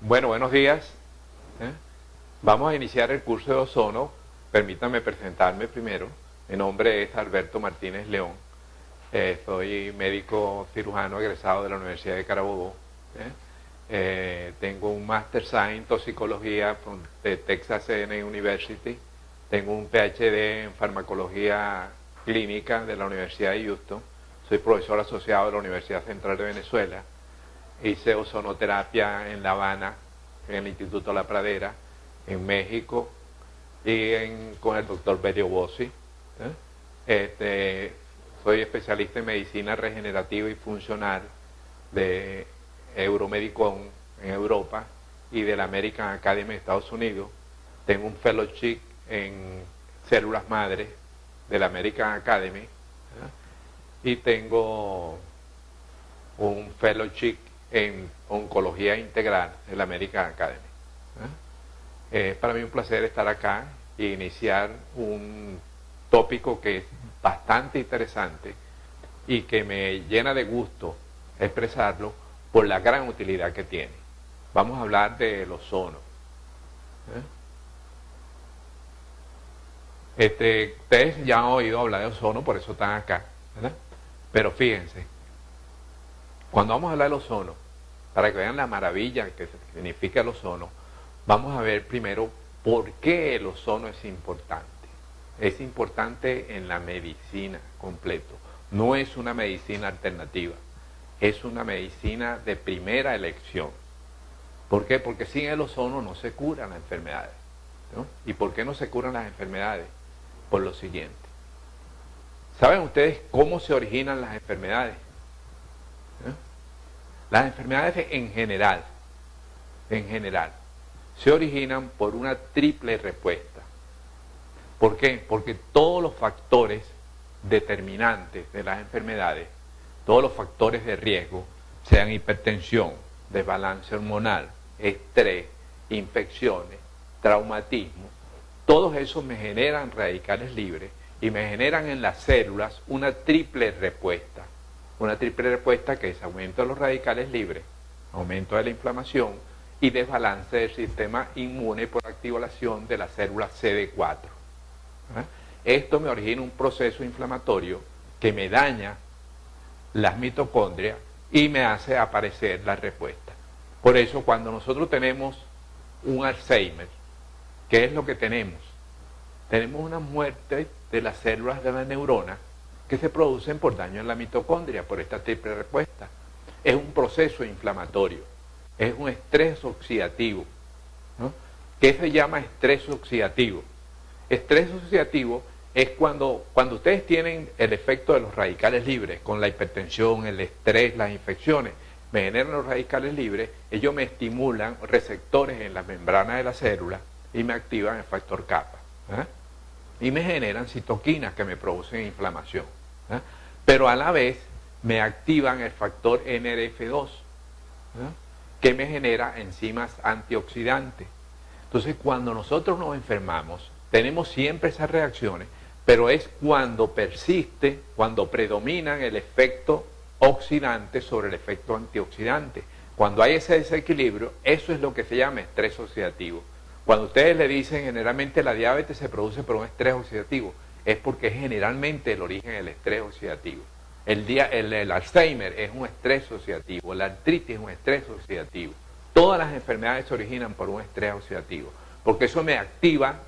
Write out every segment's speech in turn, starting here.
Bueno, buenos días. ¿eh? Vamos a iniciar el curso de ozono. Permítanme presentarme primero. Mi nombre es Alberto Martínez León. Soy médico cirujano egresado de la Universidad de Carabobo. Tengo un Master en toxicología de Texas A&M University. Tengo un PhD en farmacología clínica de la Universidad de Houston. Soy profesor asociado de la Universidad Central de Venezuela. Hice ozonoterapia en La Habana, en el Instituto La Pradera, en México, y con el doctor Berio Bossi. Soy especialista en medicina regenerativa y funcional de Euromedicon en Europa y de la American Academy de Estados Unidos. Tengo un fellowship en células madres de la American Academy y tengo un fellowship en oncología integral de la American Academy. Es para mí un placer estar acá e iniciar un tópico que es bastante interesante y que me llena de gusto expresarlo por la gran utilidad que tiene. Vamos a hablar del ozono. Ustedes ya han oído hablar de ozono, por eso están acá, ¿verdad? Pero fíjense, cuando vamos a hablar del ozono, para que vean la maravilla que significa el ozono, vamos a ver primero por qué el ozono es importante. Es importante en la medicina completo. No es una medicina alternativa, es una medicina de primera elección. ¿Por qué? Porque sin el ozono no se curan las enfermedades, ¿no? ¿Y por qué no se curan las enfermedades? Por lo siguiente. ¿Saben ustedes cómo se originan las enfermedades? Las enfermedades en general, se originan por una triple respuesta. ¿Por qué? Porque todos los factores determinantes de las enfermedades, todos los factores de riesgo, sean hipertensión, desbalance hormonal, estrés, infecciones, traumatismo, todos esos me generan radicales libres y me generan en las células una triple respuesta. Una triple respuesta que es aumento de los radicales libres, aumento de la inflamación y desbalance del sistema inmune por activación de la célula CD4. Esto me origina un proceso inflamatorio que me daña las mitocondrias y me hace aparecer la respuesta. Por eso cuando nosotros tenemos un Alzheimer, ¿qué es lo que tenemos? Tenemos una muerte de las células de la neurona que se producen por daño en la mitocondria, por esta triple respuesta. Es un proceso inflamatorio, es un estrés oxidativo, ¿no? ¿Qué se llama estrés oxidativo? Estrés oxidativo es cuando ustedes tienen el efecto de los radicales libres, con la hipertensión, el estrés, las infecciones, me generan los radicales libres, ellos me estimulan receptores en las membranas de la célula y me activan el factor kappa. Y me generan citoquinas que me producen inflamación. Pero a la vez me activan el factor NRF2, que me genera enzimas antioxidantes. Entonces, cuando nosotros nos enfermamos, tenemos siempre esas reacciones, pero es cuando persiste, cuando predominan el efecto oxidante sobre el efecto antioxidante. Cuando hay ese desequilibrio, eso es lo que se llama estrés oxidativo. Cuando ustedes le dicen generalmente la diabetes se produce por un estrés oxidativo, es porque generalmente el origen es el estrés oxidativo. El Alzheimer es un estrés oxidativo, la artritis es un estrés oxidativo. Todas las enfermedades se originan por un estrés oxidativo, porque eso me activa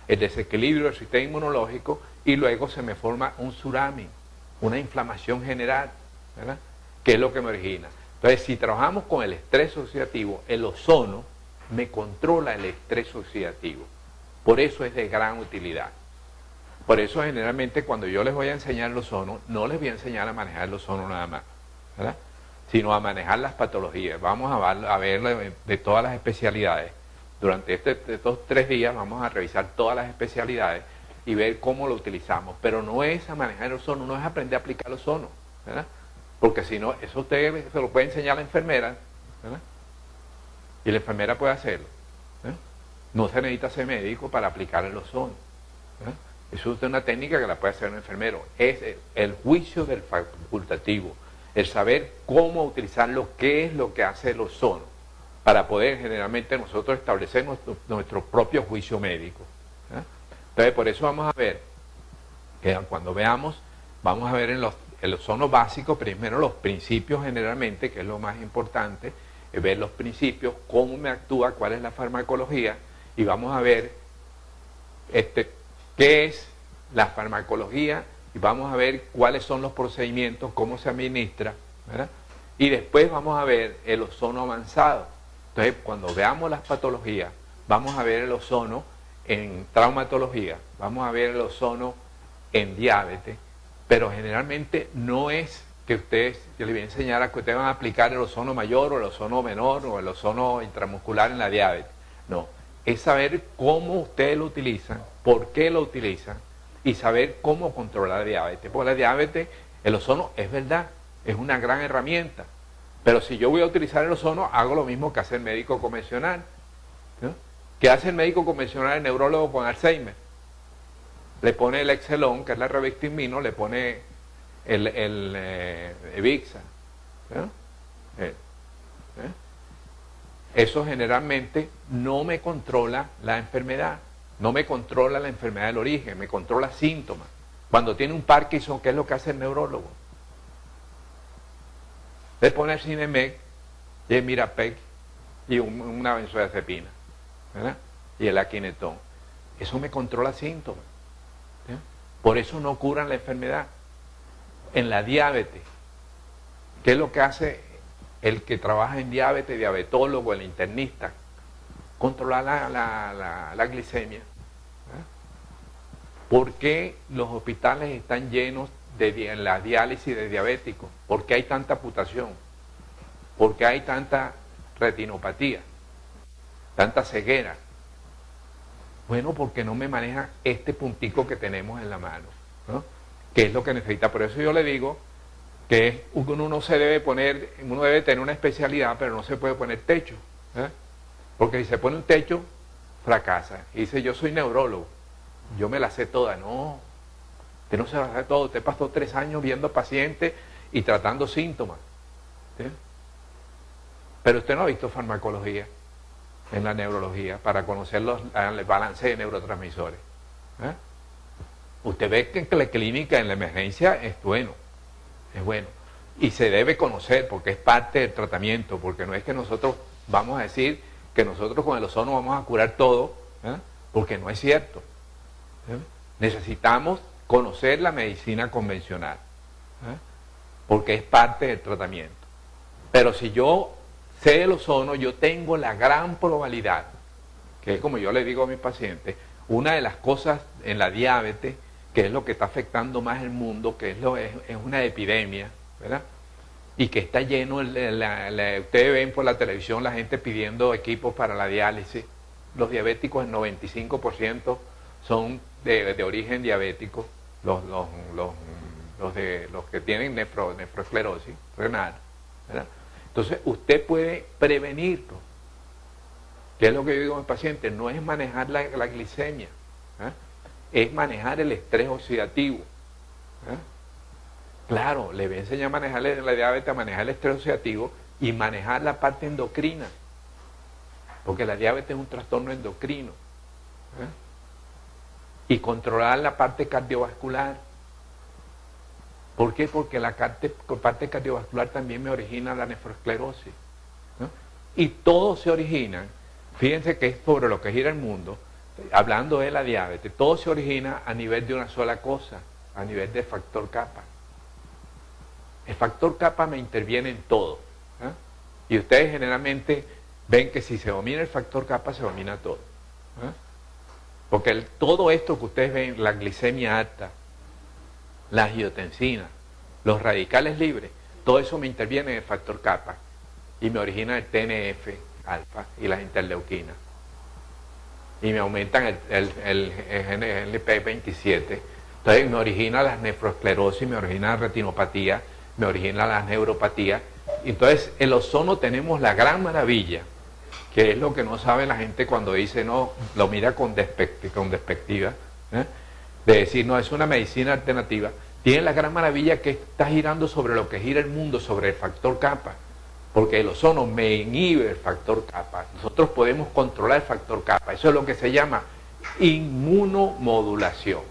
el desequilibrio del sistema inmunológico y luego se me forma un tsunami, una inflamación general, ¿verdad? Que es lo que me origina. Entonces, si trabajamos con el estrés oxidativo, el ozono me controla el estrés oxidativo. Por eso es de gran utilidad. Por eso generalmente cuando yo les voy a enseñar el ozono, no les voy a enseñar a manejar el ozono nada más, ¿verdad? Sino a manejar las patologías. Vamos a ver de todas las especialidades. Durante estos 3 días vamos a revisar todas las especialidades y ver cómo lo utilizamos. Pero no es a manejar el ozono, no es aprender a aplicar el ozono, ¿verdad? Porque si no, eso usted se lo puede enseñar a la enfermera, ¿verdad? Y la enfermera puede hacerlo. No se necesita ser médico para aplicar el ozono. Eso es una técnica que la puede hacer un enfermero. Es el juicio del facultativo, el saber cómo utilizarlo, qué es lo que hace el ozono, para poder generalmente nosotros establecer nuestro propio juicio médico. Entonces, por eso vamos a ver, que cuando veamos, vamos a ver en el ozono básico, primero los principios generalmente, que es lo más importante, ver los principios, cómo me actúa, cuál es la farmacología, y vamos a ver qué es la farmacología, y vamos a ver cuáles son los procedimientos, cómo se administra, ¿verdad? Y después vamos a ver el ozono avanzado. Entonces, cuando veamos las patologías, vamos a ver el ozono en traumatología, vamos a ver el ozono en diabetes, pero generalmente no es que yo les voy a enseñar a que ustedes van a aplicar el ozono mayor o el ozono menor o el ozono intramuscular en la diabetes. No, es saber cómo ustedes lo utilizan, por qué lo utilizan y saber cómo controlar la diabetes. Porque la diabetes, el ozono es verdad, es una gran herramienta, pero si yo voy a utilizar el ozono, hago lo mismo que hace el médico convencional, ¿no? ¿Qué hace el médico convencional, el neurólogo con Alzheimer? Le pone el Excelon, que es la revestimino, le pone el Evixa, ¿no? Eso generalmente no me controla la enfermedad, no me controla la enfermedad del origen, me controla síntomas. Cuando tiene un Parkinson, ¿qué es lo que hace el neurólogo? Le pone el Cinemec y el Mirapec y una benzodiazepina, ¿verdad? Y el Aquinetón. Eso me controla síntomas. ¿Sí? Por eso no curan la enfermedad. En la diabetes, ¿qué es lo que hace el que trabaja en diabetes, diabetólogo, el internista? Controlar la glicemia. ¿Por qué los hospitales están llenos de la diálisis de diabéticos? ¿Por qué hay tanta amputación? ¿Por qué hay tanta retinopatía? Tanta ceguera. Bueno, porque no me maneja este puntico que tenemos en la mano, ¿no? Que es lo que necesita. Por eso yo le digo que uno debe tener una especialidad, pero no se puede poner techo, ¿eh? Porque si se pone un techo, fracasa. Y dice, yo soy neurólogo, yo me la sé toda. No, usted no se la sabe todo. Usted pasó 3 años viendo pacientes y tratando síntomas, ¿sí? Pero usted no ha visto farmacología en la neurología para conocer el balance de neurotransmisores, ¿eh? Usted ve que en la clínica, en la emergencia, es bueno. Y se debe conocer porque es parte del tratamiento, porque no es que nosotros vamos a decir que nosotros con el ozono vamos a curar todo, ¿eh? Porque no es cierto. ¿Eh? Necesitamos conocer la medicina convencional, ¿eh? Porque es parte del tratamiento. Pero si yo sé el ozono, yo tengo la gran probabilidad, que es como yo le digo a mis pacientes, una de las cosas en la diabetes, que es lo que está afectando más el mundo, que es una epidemia, ¿verdad? Y que está lleno, ustedes ven por la televisión la gente pidiendo equipos para la diálisis. Los diabéticos, el 95% son de origen diabético, los que tienen nefroesclerosis renal, ¿verdad? Entonces, usted puede prevenirlo. ¿Qué es lo que yo digo a mis pacientes? No es manejar la glicemia, ¿eh? Es manejar el estrés oxidativo, ¿eh? Claro, le voy a enseñar a manejar la diabetes, a manejar el estrés oxidativo y manejar la parte endocrina, porque la diabetes es un trastorno endocrino, ¿eh? Y controlar la parte cardiovascular. ¿Por qué? Porque la parte cardiovascular también me origina la nefroesclerosis, ¿no? Y todo se origina, fíjense que es sobre lo que gira el mundo, hablando de la diabetes, todo se origina a nivel de una sola cosa, a nivel del factor kappa. El factor kappa me interviene en todo, ¿eh? Y ustedes generalmente ven que si se domina el factor kappa, se domina todo, ¿eh? Porque todo esto que ustedes ven, la glicemia alta, la angiotensina, los radicales libres, todo eso me interviene en el factor kappa y me origina el TNF alfa y las interleuquinas y me aumentan el GLP-27. Entonces me origina la nefroesclerosis, me origina la retinopatía, me origina la neuropatía. Entonces el ozono tenemos la gran maravilla, que es lo que no sabe la gente cuando dice, no, lo mira con despectiva, ¿eh? De decir, no, es una medicina alternativa. Tiene la gran maravilla que está girando sobre lo que gira el mundo, sobre el factor kappa. porque el ozono me inhibe el factor kappa. Nosotros podemos controlar el factor kappa. Eso es lo que se llama inmunomodulación.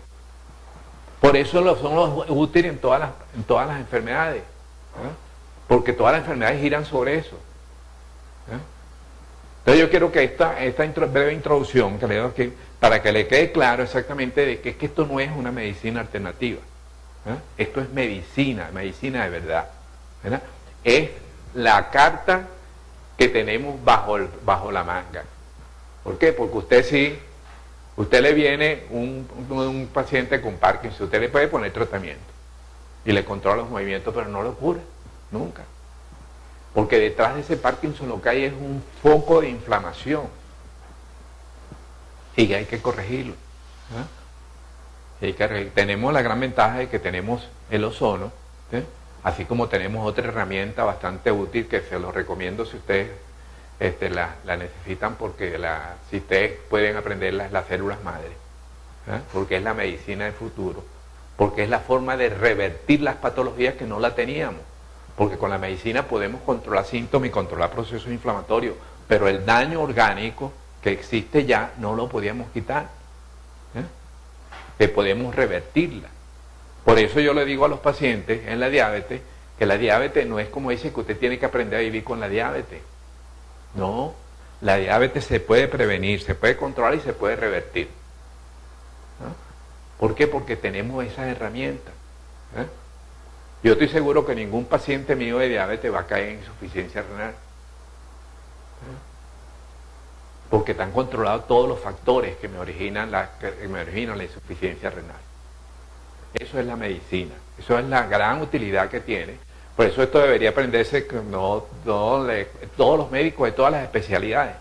Por eso el ozono es útil en todas las enfermedades, porque todas las enfermedades giran sobre eso. Entonces yo quiero que esta breve introducción que le doy aquí, para que le quede claro exactamente de que es que esto no es una medicina alternativa. Esto es medicina de verdad. ¿Verdad? Es la carta que tenemos bajo la manga. ¿Por qué? Porque usted le viene un paciente con Parkinson, usted le puede poner tratamiento y le controla los movimientos, pero no lo cura, nunca. Porque detrás de ese Parkinson lo que hay es un foco de inflamación y hay que corregirlo. Tenemos la gran ventaja de que tenemos el ozono, así como tenemos otra herramienta bastante útil que se los recomiendo si ustedes la necesitan, porque si ustedes pueden aprender las células madre, porque es la medicina del futuro, porque es la forma de revertir las patologías que no la teníamos. Porque con la medicina podemos controlar síntomas y controlar procesos inflamatorios, pero el daño orgánico que existe ya no lo podíamos quitar, que podemos revertirla. Por eso yo le digo a los pacientes en la diabetes, que la diabetes no es como dice que usted tiene que aprender a vivir con la diabetes. No, la diabetes se puede prevenir, se puede controlar y se puede revertir. ¿Por qué? Porque tenemos esas herramientas. Yo estoy seguro que ningún paciente mío de diabetes va a caer en insuficiencia renal. Porque están controlados todos los factores que me originan la insuficiencia renal. Eso es la medicina. Eso es la gran utilidad que tiene. Por eso esto debería aprenderse todos los médicos de todas las especialidades.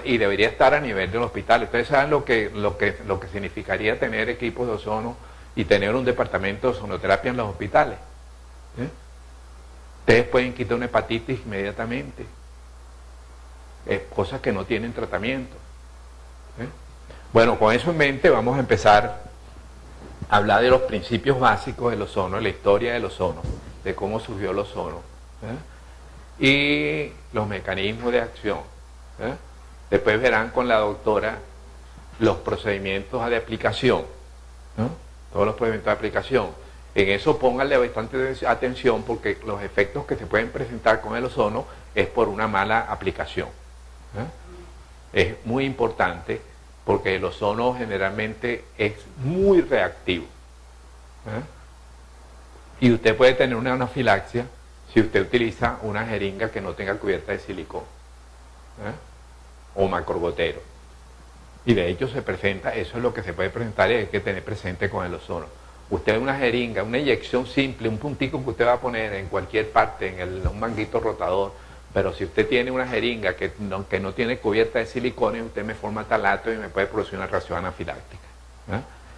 Y debería estar a nivel del hospital. Ustedes saben lo que significaría tener equipos de ozono y tener un departamento de ozonoterapia en los hospitales. Ustedes pueden quitar una hepatitis inmediatamente. Cosas que no tienen tratamiento. Bueno, con eso en mente vamos a empezar a hablar de los principios básicos del ozono, de la historia del ozono, de cómo surgió el ozono, y los mecanismos de acción. Después verán con la doctora los procedimientos de aplicación, todos los procedimientos de aplicación. En eso pónganle bastante atención, porque los efectos que se pueden presentar con el ozono es por una mala aplicación. Es muy importante, porque el ozono generalmente es muy reactivo. Y usted puede tener una anafilaxia si usted utiliza una jeringa que no tenga cubierta de silicón o macrogotero. Y de hecho se presenta, eso es lo que se puede presentar y hay que tener presente con el ozono. Usted una jeringa, una inyección simple, un puntico que usted va a poner en cualquier parte, en un manguito rotador, pero si usted tiene una jeringa que no tiene cubierta de silicona, usted me forma talato y me puede producir una reacción anafiláctica.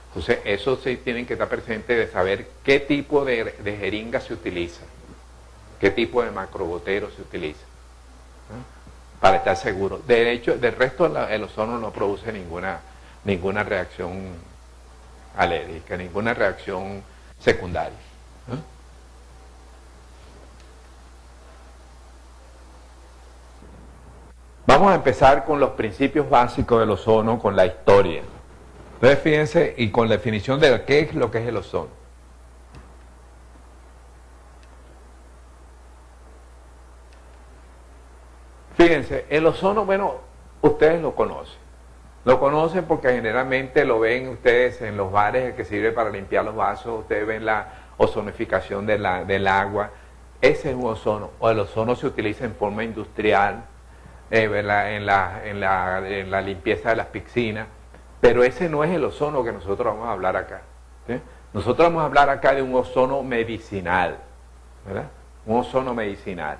Entonces eso sí tienen que estar presente de saber qué tipo de jeringa se utiliza, qué tipo de macrogotero se utiliza, para estar seguro. De hecho, del resto el ozono no produce ninguna reacción alérgica, ninguna reacción secundaria. Vamos a empezar con los principios básicos del ozono, con la historia. Entonces fíjense, y con la definición de qué es lo que es el ozono. Fíjense, el ozono, bueno, ustedes lo conocen. Lo conocen porque generalmente lo ven ustedes en los bares, el que sirve para limpiar los vasos. Ustedes ven la ozonificación del agua. Ese es un ozono. O el ozono se utiliza en forma industrial, en la limpieza de las piscinas. Pero ese no es el ozono que nosotros vamos a hablar acá. Nosotros vamos a hablar acá de un ozono medicinal, ¿verdad? Un ozono medicinal.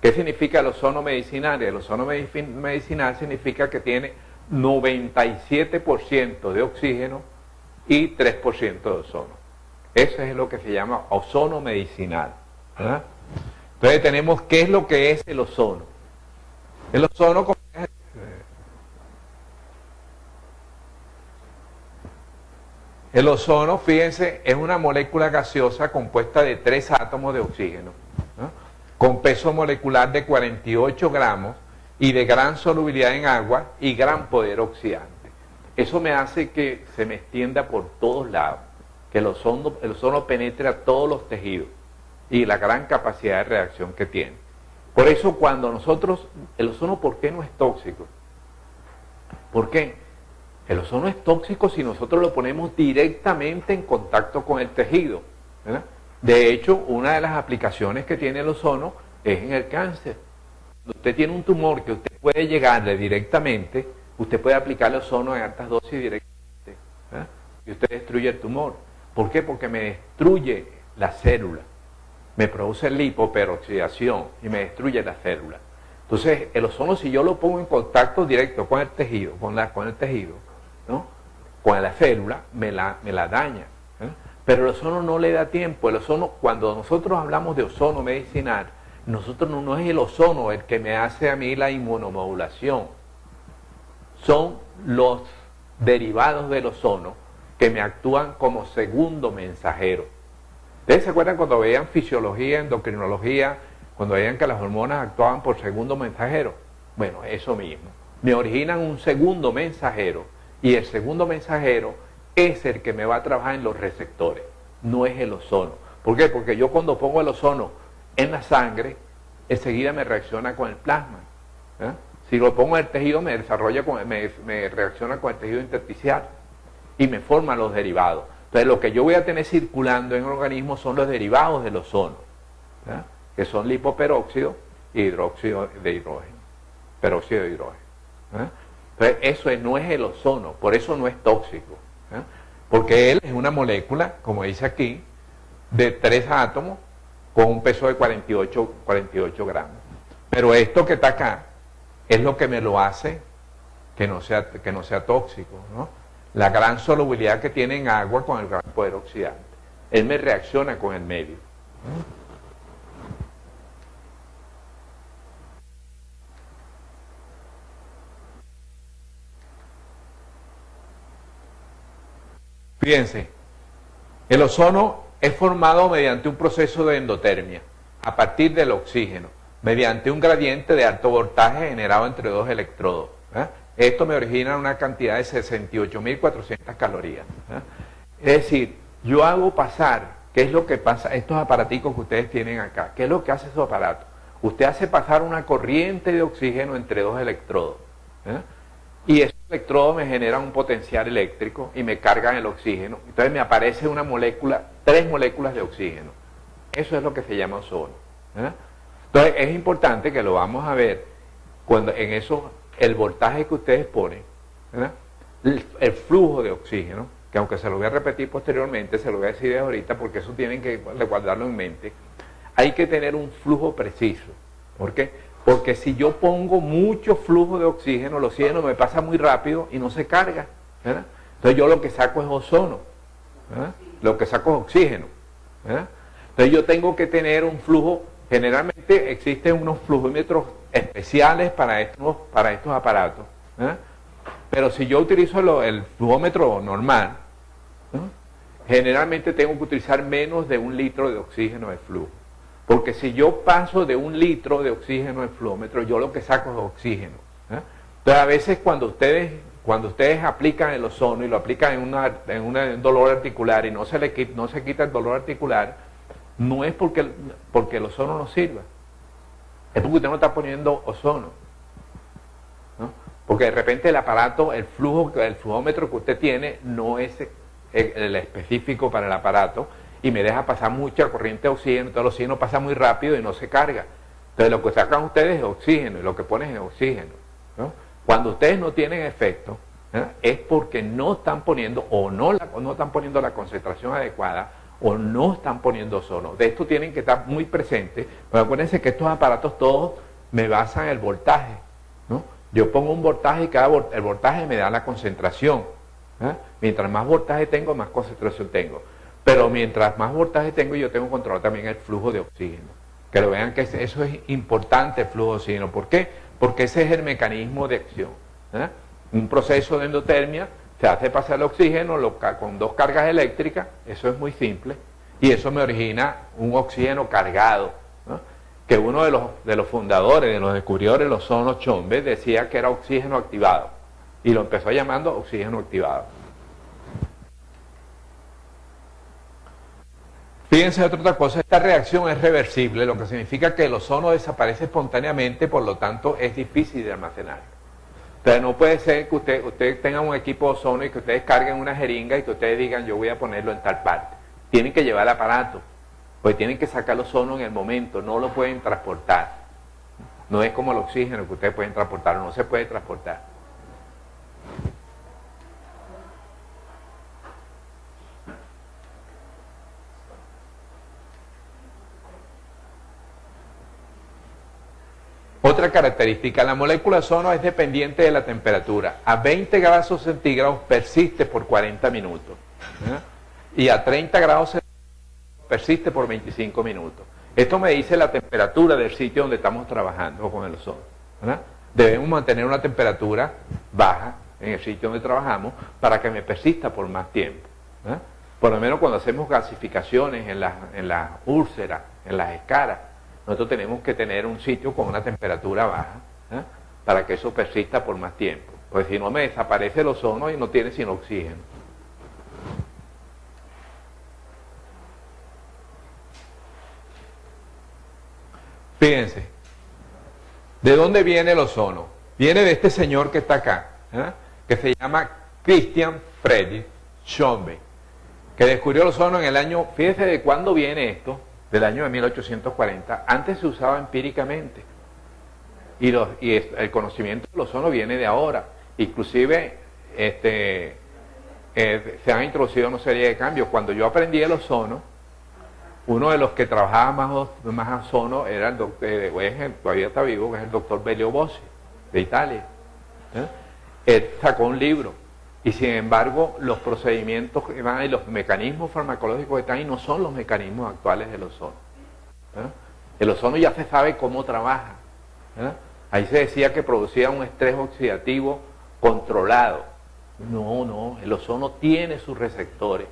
¿Qué significa el ozono medicinal? El ozono medicinal significa que tiene 97% de oxígeno y 3% de ozono. Eso es lo que se llama ozono medicinal, ¿verdad? Entonces tenemos qué es lo que es el ozono. El ozono, fíjense, es una molécula gaseosa compuesta de 3 átomos de oxígeno, con peso molecular de 48 gramos y de gran solubilidad en agua y gran poder oxidante. Eso me hace que se me extienda por todos lados, que el ozono penetre a todos los tejidos y la gran capacidad de reacción que tiene. Por eso cuando nosotros, el ozono, ¿por qué no es tóxico? ¿Por qué? El ozono es tóxico si nosotros lo ponemos directamente en contacto con el tejido, ¿verdad? De hecho, una de las aplicaciones que tiene el ozono es en el cáncer. Cuando usted tiene un tumor que usted puede llegarle directamente, usted puede aplicarle ozono en altas dosis directamente, ¿verdad? Y usted destruye el tumor. ¿Por qué? Porque me destruye la célula, me produce lipoperoxidación y me destruye la célula. Entonces, el ozono, si yo lo pongo en contacto directo con el tejido, con el tejido, ¿no? Con la célula, me la daña, ¿eh? Pero el ozono no le da tiempo. El ozono, cuando nosotros hablamos de ozono medicinal, nosotros no es el ozono el que me hace a mí la inmunomodulación, son los derivados del ozono que me actúan como segundo mensajero. ¿Ustedes se acuerdan cuando veían fisiología, endocrinología, cuando veían que las hormonas actuaban por segundo mensajero? Bueno, eso mismo. Me originan un segundo mensajero y el segundo mensajero es el que me va a trabajar en los receptores, no es el ozono. ¿Por qué? Porque yo cuando pongo el ozono en la sangre, enseguida me reacciona con el plasma, ¿eh? Si lo pongo en el tejido, me reacciona con el tejido intersticial y me forma los derivados. Entonces, lo que yo voy a tener circulando en el organismo son los derivados del ozono, ¿eh? Que son lipoperóxido y hidróxido de hidrógeno, peróxido de hidrógeno, ¿eh? Entonces, eso no es el ozono, por eso no es tóxico, ¿eh? Porque él es una molécula, como dice aquí, de 3 átomos con un peso de 48 gramos. Pero esto que está acá es lo que me lo hace que no sea tóxico, ¿no? La gran solubilidad que tiene en agua con el gran poder oxidante. Él me reacciona con el medio. Fíjense, el ozono es formado mediante un proceso de endotermia, a partir del oxígeno, mediante un gradiente de alto voltaje generado entre dos electrodos, ¿eh? Esto me origina una cantidad de 68.400 calorías, ¿eh? Es decir, yo hago pasar, ¿qué es lo que pasa? Estos aparaticos que ustedes tienen acá, ¿qué es lo que hace su aparato? Usted hace pasar una corriente de oxígeno entre dos electrodos, ¿eh? Y esos electrodos me generan un potencial eléctrico y me cargan el oxígeno. Entonces me aparece una molécula, 3 moléculas de oxígeno. Eso es lo que se llama ozono, ¿eh? Entonces es importante que lo vamos a ver cuando en eso, el voltaje que ustedes ponen, ¿verdad? El flujo de oxígeno, que aunque se lo voy a repetir posteriormente, se lo voy a decir ahorita porque eso tienen que guardarlo en mente. Hay que tener un flujo preciso. ¿Por qué? Porque si yo pongo mucho flujo de oxígeno, el oxígeno me pasa muy rápido y no se carga, ¿verdad? Entonces yo lo que saco es ozono, ¿verdad? Lo que saco es oxígeno, ¿verdad? Entonces yo tengo que tener un flujo. Generalmente existen unos flujómetros especiales para estos aparatos, ¿eh? Pero si yo utilizo el flujómetro normal, ¿eh? Generalmente tengo que utilizar menos de 1 litro de oxígeno de flujo. Porque si yo paso de 1 litro de oxígeno en flujómetro, yo lo que saco es oxígeno, ¿eh? Entonces a veces cuando ustedes aplican el ozono y lo aplican en un dolor articular y no se quita el dolor articular, no es porque el ozono no sirva, es porque usted no está poniendo ozono, ¿no? Porque de repente el aparato, el flujómetro que usted tiene no es el específico para el aparato y me deja pasar mucha corriente de oxígeno, entonces el oxígeno pasa muy rápido y no se carga. Entonces lo que sacan ustedes es oxígeno y lo que ponen es oxígeno, ¿no? Cuando ustedes no tienen efecto, ¿eh? Es porque no están poniendo o no están poniendo la concentración adecuada o no están poniendo ozono. De esto tienen que estar muy presentes, pero acuérdense que estos aparatos todos me basan en el voltaje, ¿no? Yo pongo un voltaje y el voltaje me da la concentración, ¿eh? Mientras más voltaje tengo, más concentración tengo. Pero mientras más voltaje tengo, yo tengo que controlar también el flujo de oxígeno. Que lo vean que eso es importante, el flujo de oxígeno. ¿Por qué? Porque ese es el mecanismo de acción, ¿eh? Un proceso de endotermia, se hace pasar el oxígeno con 2 cargas eléctricas, eso es muy simple, y eso me origina un oxígeno cargado, ¿no? que uno de los fundadores, de los descubridores del ozono, Chombe, decía que era oxígeno activado, y lo empezó llamando oxígeno activado. Fíjense otra cosa, esta reacción es reversible, lo que significa que el ozono desaparece espontáneamente, por lo tanto es difícil de almacenar. Entonces no puede ser que ustedes tengan un equipo de ozono y que ustedes carguen una jeringa y que ustedes digan yo voy a ponerlo en tal parte. Tienen que llevar el aparato, pues tienen que sacar el ozono en el momento, no lo pueden transportar. No es como el oxígeno que ustedes pueden transportar, no se puede transportar. Otra característica, la molécula de ozono es dependiente de la temperatura. A 20 grados centígrados persiste por 40 minutos. Y a 30 grados centígrados persiste por 25 minutos. Esto me dice la temperatura del sitio donde estamos trabajando con el ozono. Debemos mantener una temperatura baja en el sitio donde trabajamos para que me persista por más tiempo. Por lo menos cuando hacemos gasificaciones en las úlceras, en las escaras, nosotros tenemos que tener un sitio con una temperatura baja para que eso persista por más tiempo. Porque si no me desaparece el ozono y no tiene sino oxígeno. Fíjense, ¿de dónde viene el ozono? Viene de este señor que está acá, que se llama Christian Friedrich Schombe, que descubrió el ozono en el año, fíjense de cuándo viene esto, del año de 1840, antes se usaba empíricamente, y el conocimiento del ozono viene de ahora, inclusive se han introducido una serie de cambios. Cuando yo aprendí el ozono, uno de los que trabajaba más ozono era el doctor, todavía está vivo, que es el doctor Belio Bossi, de Italia. Él sacó un libro, y sin embargo los procedimientos que van y los mecanismos farmacológicos que están ahí no son los mecanismos actuales del ozono. El ozono ya se sabe cómo trabaja. Ahí se decía que producía un estrés oxidativo controlado. No, el ozono tiene sus receptores.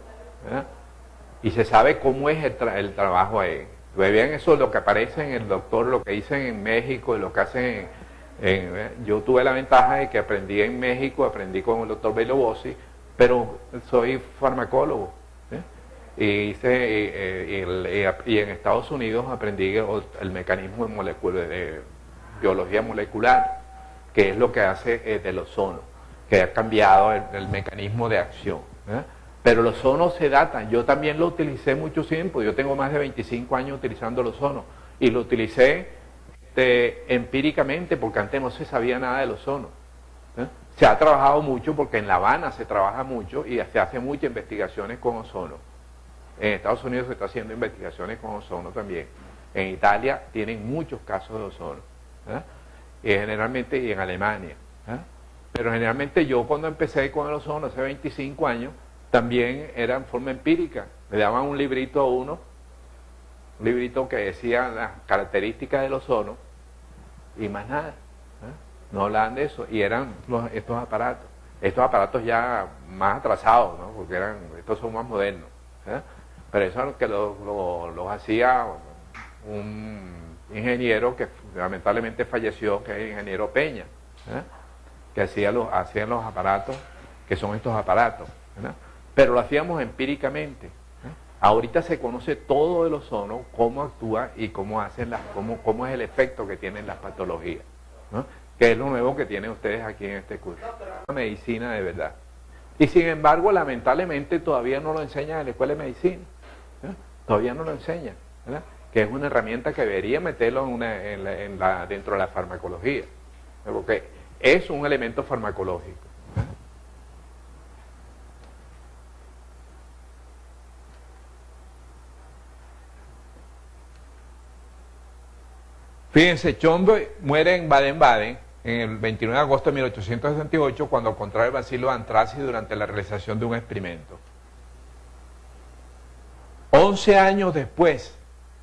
Y se sabe cómo es el trabajo ahí. Vean eso, lo que aparece en el doctor, lo que dicen en México y lo que hacen yo tuve la ventaja de que aprendí en México, aprendí con el doctor Belio Bossi, pero soy farmacólogo. Y en Estados Unidos aprendí el mecanismo de biología molecular, que es lo que hace del ozono, que ha cambiado el mecanismo de acción. Pero el ozono se data, yo también lo utilicé mucho tiempo, yo tengo más de 25 años utilizando el ozono, y lo utilicé empíricamente, porque antes no se sabía nada del ozono. Se ha trabajado mucho, porque en La Habana se trabaja mucho y se hace muchas investigaciones con ozono. En Estados Unidos se está haciendo investigaciones con ozono también. En Italia tienen muchos casos de ozono. Y generalmente, y en Alemania. Pero generalmente yo cuando empecé con el ozono hace 25 años, también era en forma empírica. Le daban un librito a uno, un librito que decía las características del ozono y más nada. No hablaban de eso. Y eran estos aparatos ya más atrasados, ¿no? Porque estos son más modernos. Pero eso es lo que los hacía un ingeniero que lamentablemente falleció, que es el ingeniero Peña, que hacían los aparatos, que son estos aparatos. Pero lo hacíamos empíricamente. Ahorita se conoce todo el ozono, cómo actúa y cómo es el efecto que tienen las patologías, que es lo nuevo que tienen ustedes aquí en este curso. Medicina de verdad. Y sin embargo, lamentablemente todavía no lo enseñan en la escuela de medicina. Todavía no lo enseñan, que es una herramienta que debería meterlo dentro de la farmacología, porque es un elemento farmacológico. Fíjense, Chombe muere en Baden-Baden en el 29 de agosto de 1868 cuando contrae el bacilo de antracis durante la realización de un experimento. 11 años después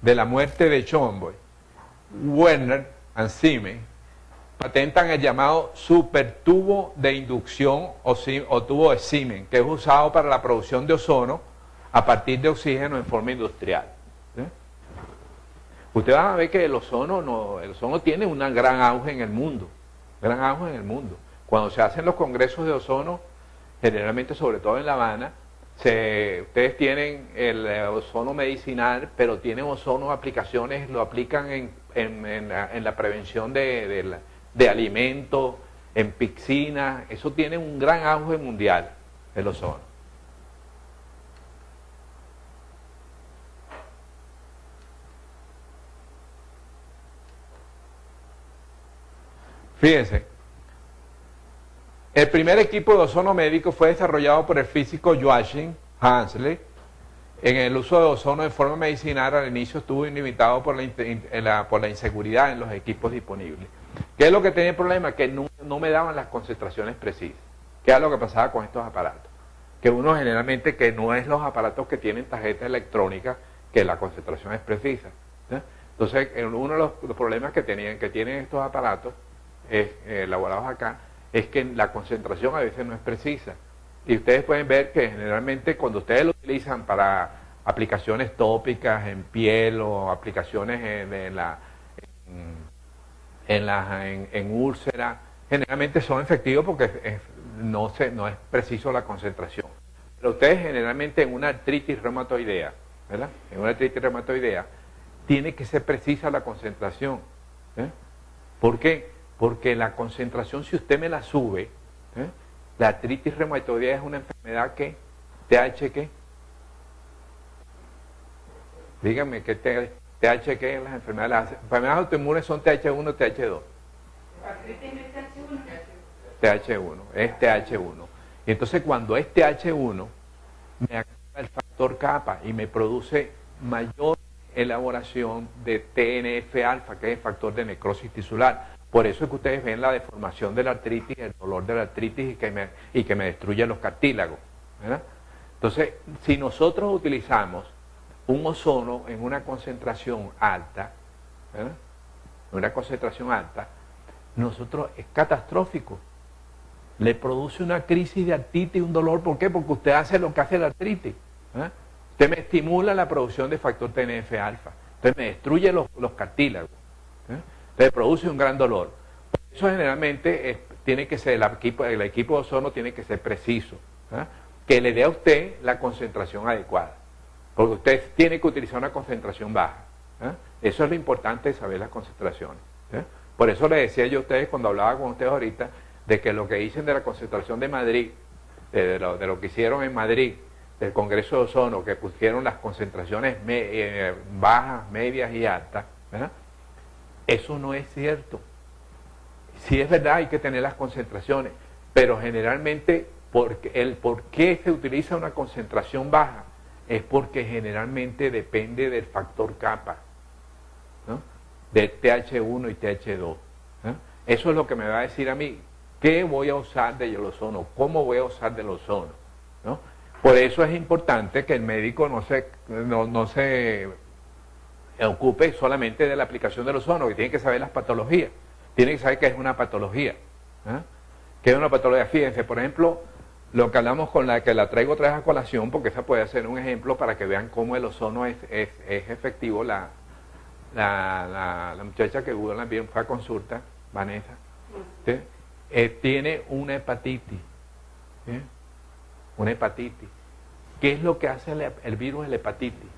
de la muerte de Chombe, Werner y Siemens patentan el llamado supertubo de inducción o tubo de Siemens, que es usado para la producción de ozono a partir de oxígeno en forma industrial. Usted va a ver que el ozono tiene un gran auge en el mundo, gran auge en el mundo. Cuando se hacen los congresos de ozono, generalmente sobre todo en La Habana, ustedes tienen el ozono medicinal, pero tienen ozono aplicaciones, lo aplican en la prevención de alimentos, en piscinas, eso tiene un gran auge mundial, el ozono. Fíjense, el primer equipo de ozono médico fue desarrollado por el físico Joachim Hanslick. En el uso de ozono de forma medicinal al inicio estuvo limitado por la inseguridad en los equipos disponibles. ¿Qué es lo que tenía el problema? Que no me daban las concentraciones precisas. ¿Qué es lo que pasaba con estos aparatos? Que uno generalmente, que no es los aparatos que tienen tarjeta electrónica, que la concentración es precisa. Entonces, uno de los problemas que tienen estos aparatos elaborados acá, es que la concentración a veces no es precisa. Y ustedes pueden ver que generalmente cuando ustedes lo utilizan para aplicaciones tópicas en piel o aplicaciones en úlcera, generalmente son efectivos porque no es preciso la concentración. Pero ustedes generalmente en una artritis reumatoidea, ¿verdad? En una artritis reumatoidea, tiene que ser precisa la concentración. ¿Por qué? Porque la concentración, si usted me la sube, la artritis reumatoidea es una enfermedad que, TH ¿qué? Díganme, ¿qué TH qué en las enfermedades? Las enfermedades autoinmunes son TH1 o TH2. TH1, es TH1. Y entonces cuando es TH1, me activa el factor kappa y me produce mayor elaboración de TNF-alfa, que es el factor de necrosis tisular. Por eso es que ustedes ven la deformación de la artritis, el dolor de la artritis y que me destruye los cartílagos, ¿verdad? Entonces, si nosotros utilizamos un ozono en una concentración alta, ¿verdad? En una concentración alta, nosotros es catastrófico. Le produce una crisis de artritis y un dolor. ¿Por qué? Porque usted hace lo que hace la artritis. Usted me estimula la producción de factor TNF-alfa. Usted me destruye los cartílagos. Le produce un gran dolor. Por eso generalmente tiene que ser el equipo de ozono tiene que ser preciso, que le dé a usted la concentración adecuada, porque usted tiene que utilizar una concentración baja. Eso es lo importante de saber las concentraciones. Por eso le decía yo a ustedes cuando hablaba con ustedes ahorita de que lo que dicen de la concentración de Madrid, de lo que hicieron en Madrid, del Congreso de Ozono, que pusieron las concentraciones bajas, medias y altas, ¿verdad? Eso no es cierto. Sí es verdad, hay que tener las concentraciones, pero generalmente el por qué se utiliza una concentración baja es porque generalmente depende del factor kappa, ¿no? De TH1 y TH2. Eso es lo que me va a decir a mí, ¿qué voy a usar del ozono? ¿Cómo voy a usar del ozono? ¿No? Por eso es importante que el médico no se ocupe solamente de la aplicación del ozono, que tiene que saber las patologías, tiene que saber qué es una patología. ¿Qué es una patología? Fíjense, por ejemplo, lo que hablamos con la que la traigo otra vez a colación, porque esa puede ser un ejemplo para que vean cómo el ozono es efectivo. La muchacha que también fue a consulta, Vanessa, tiene una hepatitis. Una hepatitis. ¿Qué es lo que hace el virus de la hepatitis?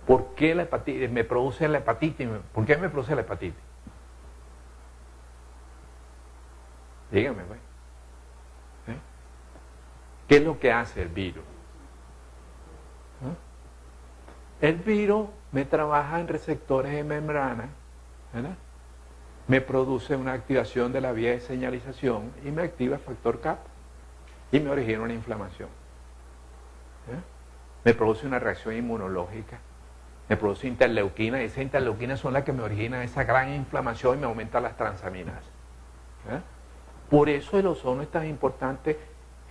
¿Por qué la hepatitis me produce la hepatitis? ¿Por qué me produce la hepatitis? Dígame, pues. ¿Qué es lo que hace el virus? El virus me trabaja en receptores de membrana, ¿verdad? Me produce una activación de la vía de señalización y me activa el factor kappa y me origina una inflamación. Me produce una reacción inmunológica, me produce interleuquina, y esas interleuquinas son las que me originan esa gran inflamación y me aumentan las transaminasas. Por eso el ozono es tan importante.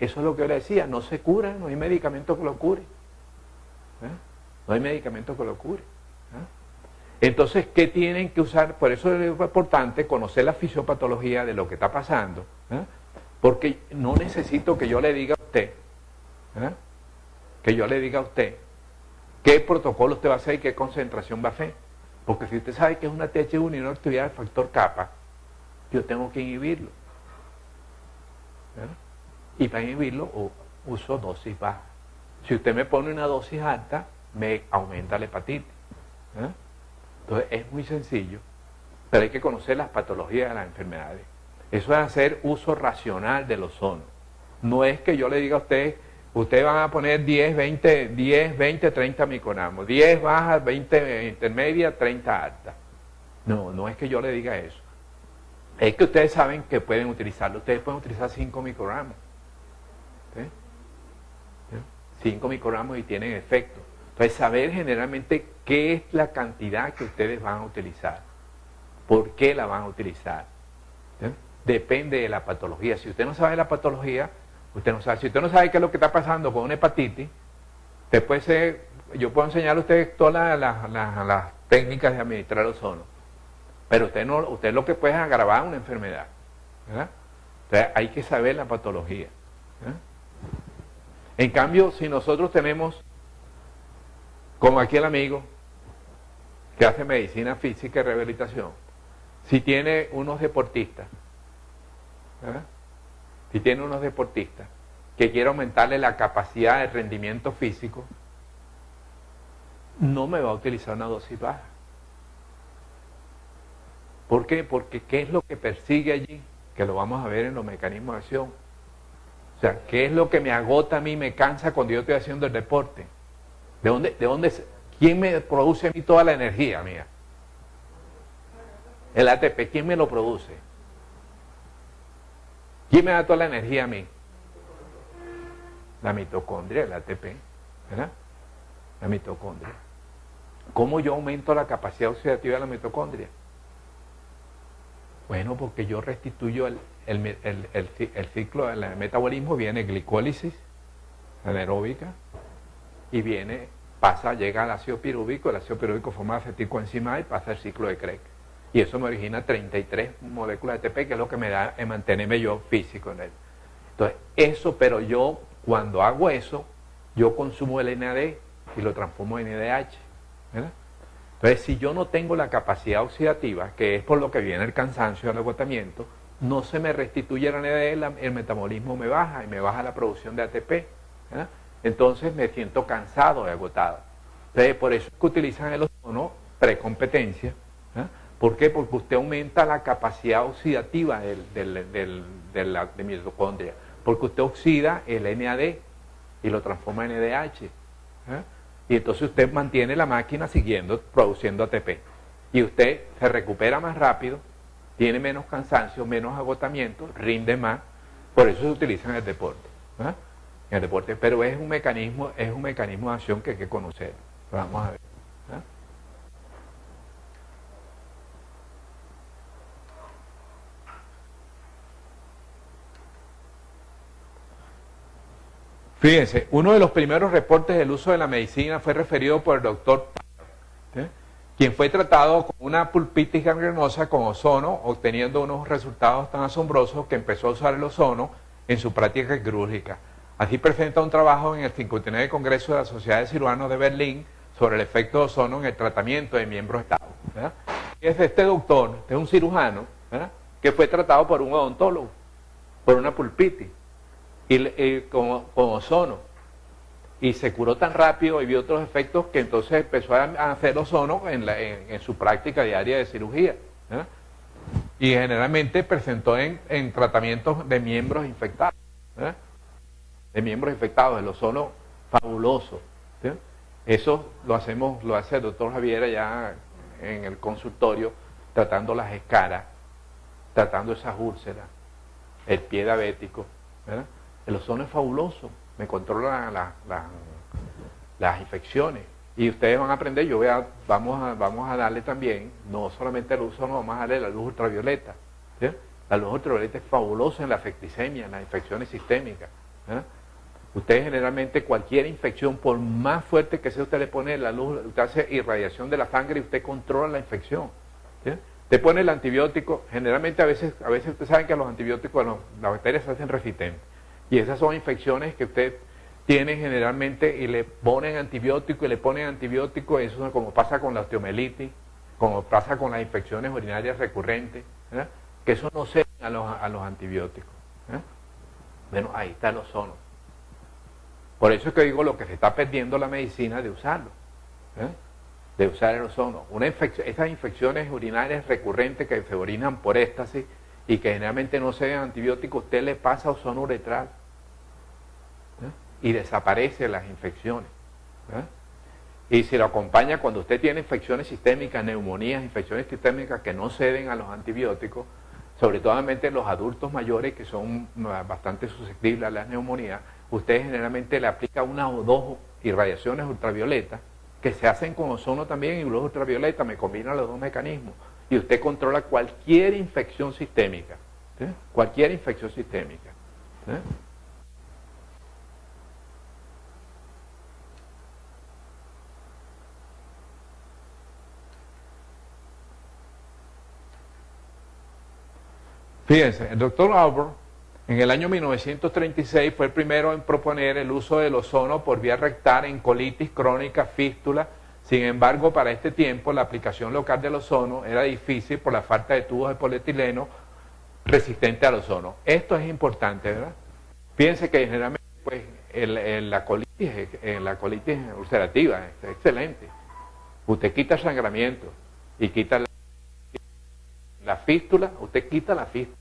Eso es lo que yo le decía, no se cura, no hay medicamento que lo cure. No hay medicamento que lo cure. Entonces, ¿qué tienen que usar? Por eso es importante conocer la fisiopatología de lo que está pasando, porque no necesito que yo le diga a usted, ¿Qué protocolo usted va a hacer y qué concentración va a hacer? Porque si usted sabe que es una TH1 y una actividad del factor kappa, yo tengo que inhibirlo. ¿Verdad? Y para inhibirlo uso dosis baja. Si usted me pone una dosis alta, me aumenta la hepatitis. ¿Verdad? Entonces es muy sencillo, pero hay que conocer las patologías de las enfermedades. Eso es hacer uso racional del ozono. No es que yo le diga a usted, ustedes van a poner 10, 20, 30 microgramos, 10 bajas, 20 intermedias, 30 altas. No, no es que yo le diga eso. Es que ustedes saben que pueden utilizarlo. Ustedes pueden utilizar 5 microgramos. ¿Sí? 5 microgramos y tienen efecto. Entonces, saber generalmente qué es la cantidad que ustedes van a utilizar. ¿Por qué la van a utilizar? ¿Sí? Depende de la patología. Si usted no sabe la patología, usted no sabe. Si usted no sabe qué es lo que está pasando con una hepatitis, usted puede ser, yo puedo enseñarle a usted todas las técnicas de administrar ozono. Pero usted lo que puede es agravar una enfermedad. ¿Verdad? Entonces hay que saber la patología. ¿Verdad? En cambio, si nosotros tenemos, como aquí el amigo, que hace medicina física y rehabilitación, si tiene unos deportistas, ¿verdad? Si tiene unos deportistas que quiere aumentarle la capacidad de rendimiento físico, no me va a utilizar una dosis baja. ¿Por qué? Porque ¿qué es lo que persigue allí? Que lo vamos a ver en los mecanismos de acción. O sea, ¿qué es lo que me agota a mí, me cansa cuando yo estoy haciendo el deporte? ¿Quién me produce a mí toda la energía mía? El ATP, ¿quién me lo produce? ¿Quién me da toda la energía a mí? La mitocondria, el ATP, ¿verdad? La mitocondria. ¿Cómo yo aumento la capacidad oxidativa de la mitocondria? Bueno, porque yo restituyo el ciclo del metabolismo, viene glicólisis anaeróbica y llega al ácido pirúvico, el ácido pirúvico forma acetilcoenzima y pasa el ciclo de Craig. Y eso me origina 33 moléculas de ATP, que es lo que me da en mantenerme yo físico en él. Entonces, pero yo, cuando hago eso, yo consumo el NAD y lo transformo en NADH, ¿verdad? Entonces, si yo no tengo la capacidad oxidativa, que es por lo que viene el cansancio y el agotamiento, no se me restituye el NAD, el metabolismo me baja y me baja la producción de ATP, ¿verdad? Entonces me siento cansado y agotado. Entonces, por eso es que utilizan el ozono precompetencia. ¿Verdad? ¿Por qué? Porque usted aumenta la capacidad oxidativa de la mitocondria. Porque usted oxida el NAD y lo transforma en NADH. ¿Verdad? Y entonces usted mantiene la máquina produciendo ATP. Y usted se recupera más rápido, tiene menos cansancio, menos agotamiento, rinde más. Por eso se utiliza en el deporte. ¿Verdad? En el deporte. Pero es un mecanismo de acción que hay que conocer. Vamos a ver. ¿Verdad? Fíjense, uno de los primeros reportes del uso de la medicina fue referido por el doctor Tyler, ¿sí? Quien fue tratado con una pulpitis gangrenosa con ozono, obteniendo unos resultados tan asombrosos que empezó a usar el ozono en su práctica quirúrgica. Así presenta un trabajo en el 59 Congreso de la Sociedad de Cirujanos de Berlín sobre el efecto de ozono en el tratamiento de miembros estados. Es este doctor, este es un cirujano, ¿verdad? Que fue tratado por un odontólogo, por una pulpitis. Con ozono, y se curó tan rápido y vio otros efectos que entonces empezó a hacer ozono en su práctica diaria de cirugía, ¿verdad? Y generalmente presentó en tratamientos de miembros infectados, ¿verdad? De miembros infectados, el ozono fabuloso, ¿sí? Eso lo hace el doctor Javier allá en el consultorio, tratando las escaras, tratando esas úlceras, el pie diabético, ¿verdad? El ozono es fabuloso, me controla las infecciones. Y ustedes van a aprender, vamos a darle también, no solamente el ozono, vamos a darle la luz ultravioleta. ¿Sí? La luz ultravioleta es fabulosa en la afecticemia, en las infecciones sistémicas. ¿Eh? Ustedes generalmente cualquier infección, por más fuerte que sea, usted le pone la luz, usted hace irradiación de la sangre y usted controla la infección. ¿Sí? Usted pone el antibiótico, generalmente a veces ustedes saben que los antibióticos, las bacterias se hacen resistentes. Y esas son infecciones que usted tienen generalmente y le ponen antibiótico y le ponen antibiótico, eso es como pasa con la osteomielitis, como pasa con las infecciones urinarias recurrentes, ¿verdad? Que eso no se a los antibióticos. Bueno, ahí está el ozono. Por eso es que digo lo que se está perdiendo la medicina de usarlo, de usar el ozono. Esas infecciones urinarias recurrentes que se orinan por éstasis y que generalmente no se den antibióticos, usted le pasa ozono uretral y desaparecen las infecciones. Y si lo acompaña cuando usted tiene infecciones sistémicas, neumonías, infecciones sistémicas que no ceden a los antibióticos, sobre todo los adultos mayores que son bastante susceptibles a las neumonías, usted generalmente le aplica una o dos irradiaciones ultravioletas que se hacen con ozono también y luz ultravioleta, me combinan los dos mecanismos y usted controla cualquier infección sistémica, cualquier infección sistémica. Fíjense, el doctor Albert en el año 1936 fue el primero en proponer el uso del ozono por vía rectal en colitis crónica, fístula. Sin embargo, para este tiempo la aplicación local del ozono era difícil por la falta de tubos de polietileno resistentes al ozono. Esto es importante, ¿verdad? Fíjense que generalmente pues, la colitis ulcerativa es excelente. Usted quita el sangramiento y quita la fístula, usted quita la fístula.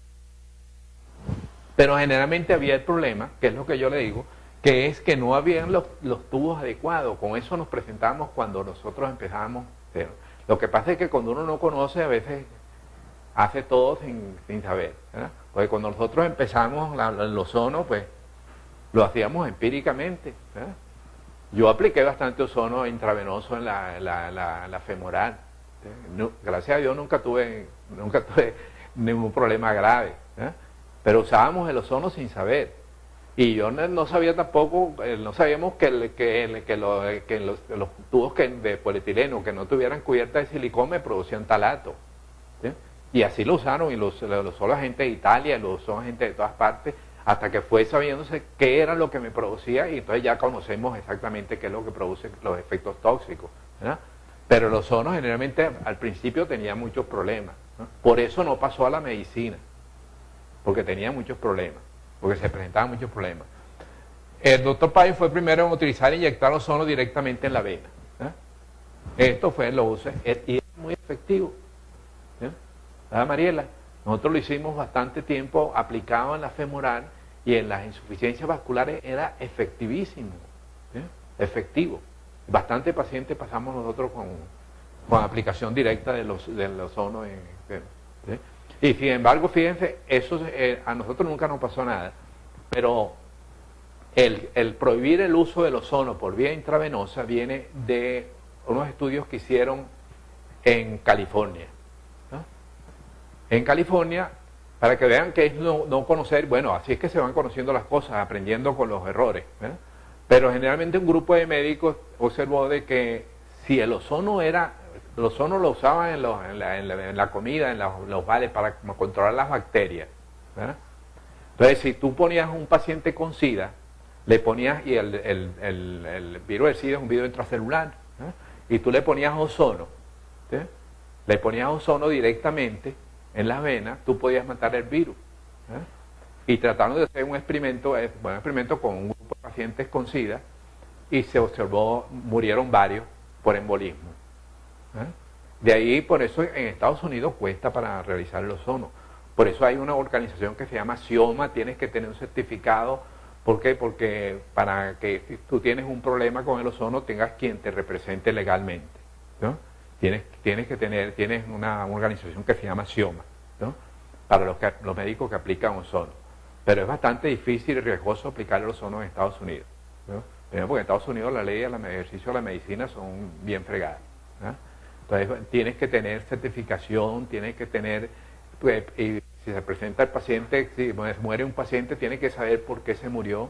Pero generalmente había el problema, que es lo que yo le digo, que es que no habían los tubos adecuados. Con eso nos presentamos cuando nosotros empezamos. Pero lo que pasa es que cuando uno no conoce, a veces hace todo sin saber, ¿verdad? Porque cuando nosotros empezamos el ozono, pues lo hacíamos empíricamente, ¿verdad? Yo apliqué bastante ozono intravenoso en la femoral. No, gracias a Dios nunca tuve ningún problema grave, ¿verdad? Pero usábamos el ozono sin saber. Y yo no sabía tampoco, no sabíamos que los tubos de polietileno que no tuvieran cubierta de silicón me producían talato. ¿Sí? Y así lo usaron, y lo usó la gente de Italia, lo usó la gente de todas partes, hasta que fue sabiéndose qué era lo que me producía, y entonces ya conocemos exactamente qué es lo que produce los efectos tóxicos, ¿verdad? Pero el ozono generalmente al principio tenía muchos problemas, ¿no? Por eso no pasó a la medicina, porque tenía muchos problemas, porque se presentaban muchos problemas. El doctor Payne fue el primero en utilizar e inyectar ozono directamente en la vena, ¿eh? Esto fue lo uso y es muy efectivo, ¿verdad, Mariela? Nosotros lo hicimos bastante tiempo aplicado en la femoral y en las insuficiencias vasculares era efectivísimo, efectivo. Bastante pacientes pasamos nosotros con aplicación directa del ozono ¿sí? Y sin embargo, fíjense, eso a nosotros nunca nos pasó nada, pero el prohibir el uso del ozono por vía intravenosa viene de unos estudios que hicieron en California, ¿no? En California, para que vean que es no conocer, bueno, así es que se van conociendo las cosas, aprendiendo con los errores, ¿verdad? Pero generalmente un grupo de médicos observó de que si el ozono lo usaban en la comida, en los vales, para controlar las bacterias, ¿verdad? Entonces, si tú ponías a un paciente con SIDA, le ponías, y el virus del SIDA es un virus intracelular, ¿verdad? Y tú le ponías ozono, ¿sí? Le ponías ozono directamente en las venas, tú podías matar el virus, ¿verdad? Y trataron de hacer un experimento con un grupo de pacientes con SIDA, y se observó, murieron varios por embolismo. De ahí, por eso en Estados Unidos cuesta para realizar el ozono. Por eso hay una organización que se llama SIOMA, tienes que tener un certificado. ¿Por qué? Porque para que si tú tienes un problema con el ozono, tengas quien te represente legalmente, ¿no? Tienes una organización que se llama SIOMA, ¿no? Para los médicos que aplican ozono. Pero es bastante difícil y riesgoso aplicar el ozono en Estados Unidos, ¿no? Primero porque en Estados Unidos la ley y el ejercicio de la medicina son bien fregadas, ¿no? Entonces tienes que tener certificación, tienes que tener, pues, y si se presenta el paciente, si muere un paciente, tienes que saber por qué se murió,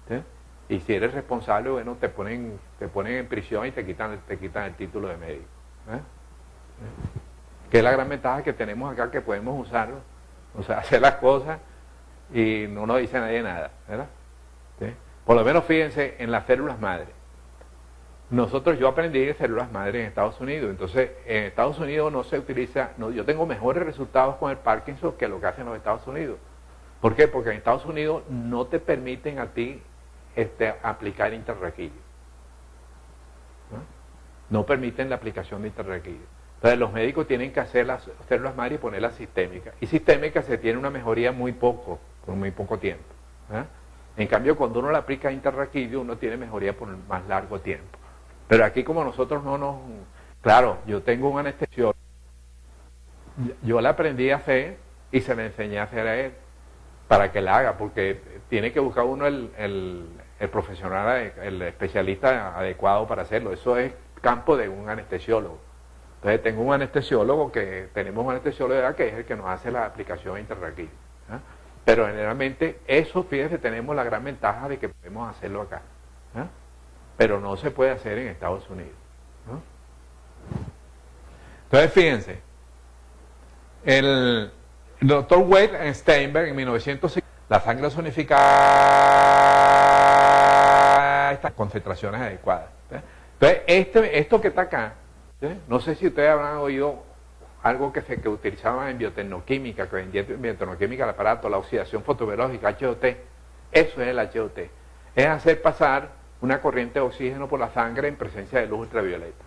¿sí? Y si eres responsable, bueno, te ponen en prisión y te quitan el título de médico, ¿eh? Que es la gran ventaja que tenemos acá, que podemos usarlo, o sea, hacer las cosas y no nos dice nadie nada, ¿verdad? ¿Sí? Por lo menos fíjense en las células madre. Yo aprendí de células madre en Estados Unidos, entonces en Estados Unidos no se utiliza, yo tengo mejores resultados con el Parkinson que lo que hacen los Estados Unidos. ¿Por qué? Porque en Estados Unidos no te permiten a ti aplicar intrarraquídeo. No permiten la aplicación de intrarraquídeo. Entonces los médicos tienen que hacer las células madre y ponerlas sistémicas. Y sistémica se tiene una mejoría con muy poco tiempo. En cambio, cuando uno la aplica intrarraquídeo, uno tiene mejoría por más largo tiempo. Pero aquí como nosotros no nos... Claro, yo tengo un anestesiólogo. Yo la aprendí a hacer y se la enseñé a hacer a él para que la haga, porque tiene que buscar uno el profesional, el especialista adecuado para hacerlo. Eso es campo de un anestesiólogo. Entonces tengo un anestesiólogo tenemos un anestesiólogo de edad que es el que nos hace la aplicación intrarraquídea. Pero generalmente eso, fíjense, tenemos la gran ventaja de que podemos hacerlo acá. Pero no se puede hacer en Estados Unidos. Entonces fíjense, el doctor Wade en Steinberg en 1950, la sangre ozonificada está en concentraciones adecuadas. Entonces esto que está acá, no sé si ustedes habrán oído algo que utilizaban en biotecnoquímica, que vendía en biotecnoquímica el aparato, la oxidación fotobiológica, HOT. Eso es el HOT. Es hacer pasar una corriente de oxígeno por la sangre en presencia de luz ultravioleta.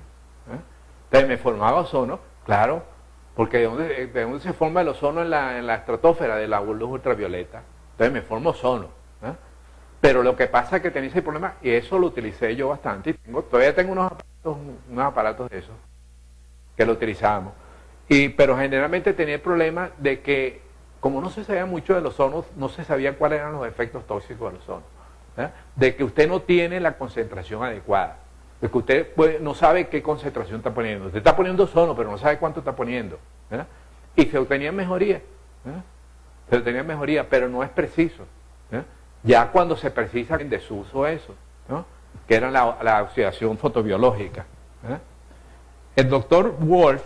Entonces me formaba ozono, claro, porque ¿de dónde se forma el ozono en la estratosfera? De la luz ultravioleta. Entonces me forma ozono. Pero lo que pasa es que tenía ese problema, y eso lo utilicé yo bastante, y todavía tengo unos aparatos de esos, que lo utilizábamos. Pero generalmente tenía el problema de que, como no se sabía mucho del ozono, no se sabía cuáles eran los efectos tóxicos del ozono. De que usted no tiene la concentración adecuada, de que usted no sabe qué concentración está poniendo. Usted está poniendo ozono, pero no sabe cuánto está poniendo. Y se obtenía mejoría. Se obtenía mejoría, pero no es preciso. Ya cuando se precisa en desuso eso, que era la oxidación fotobiológica. El doctor Wolf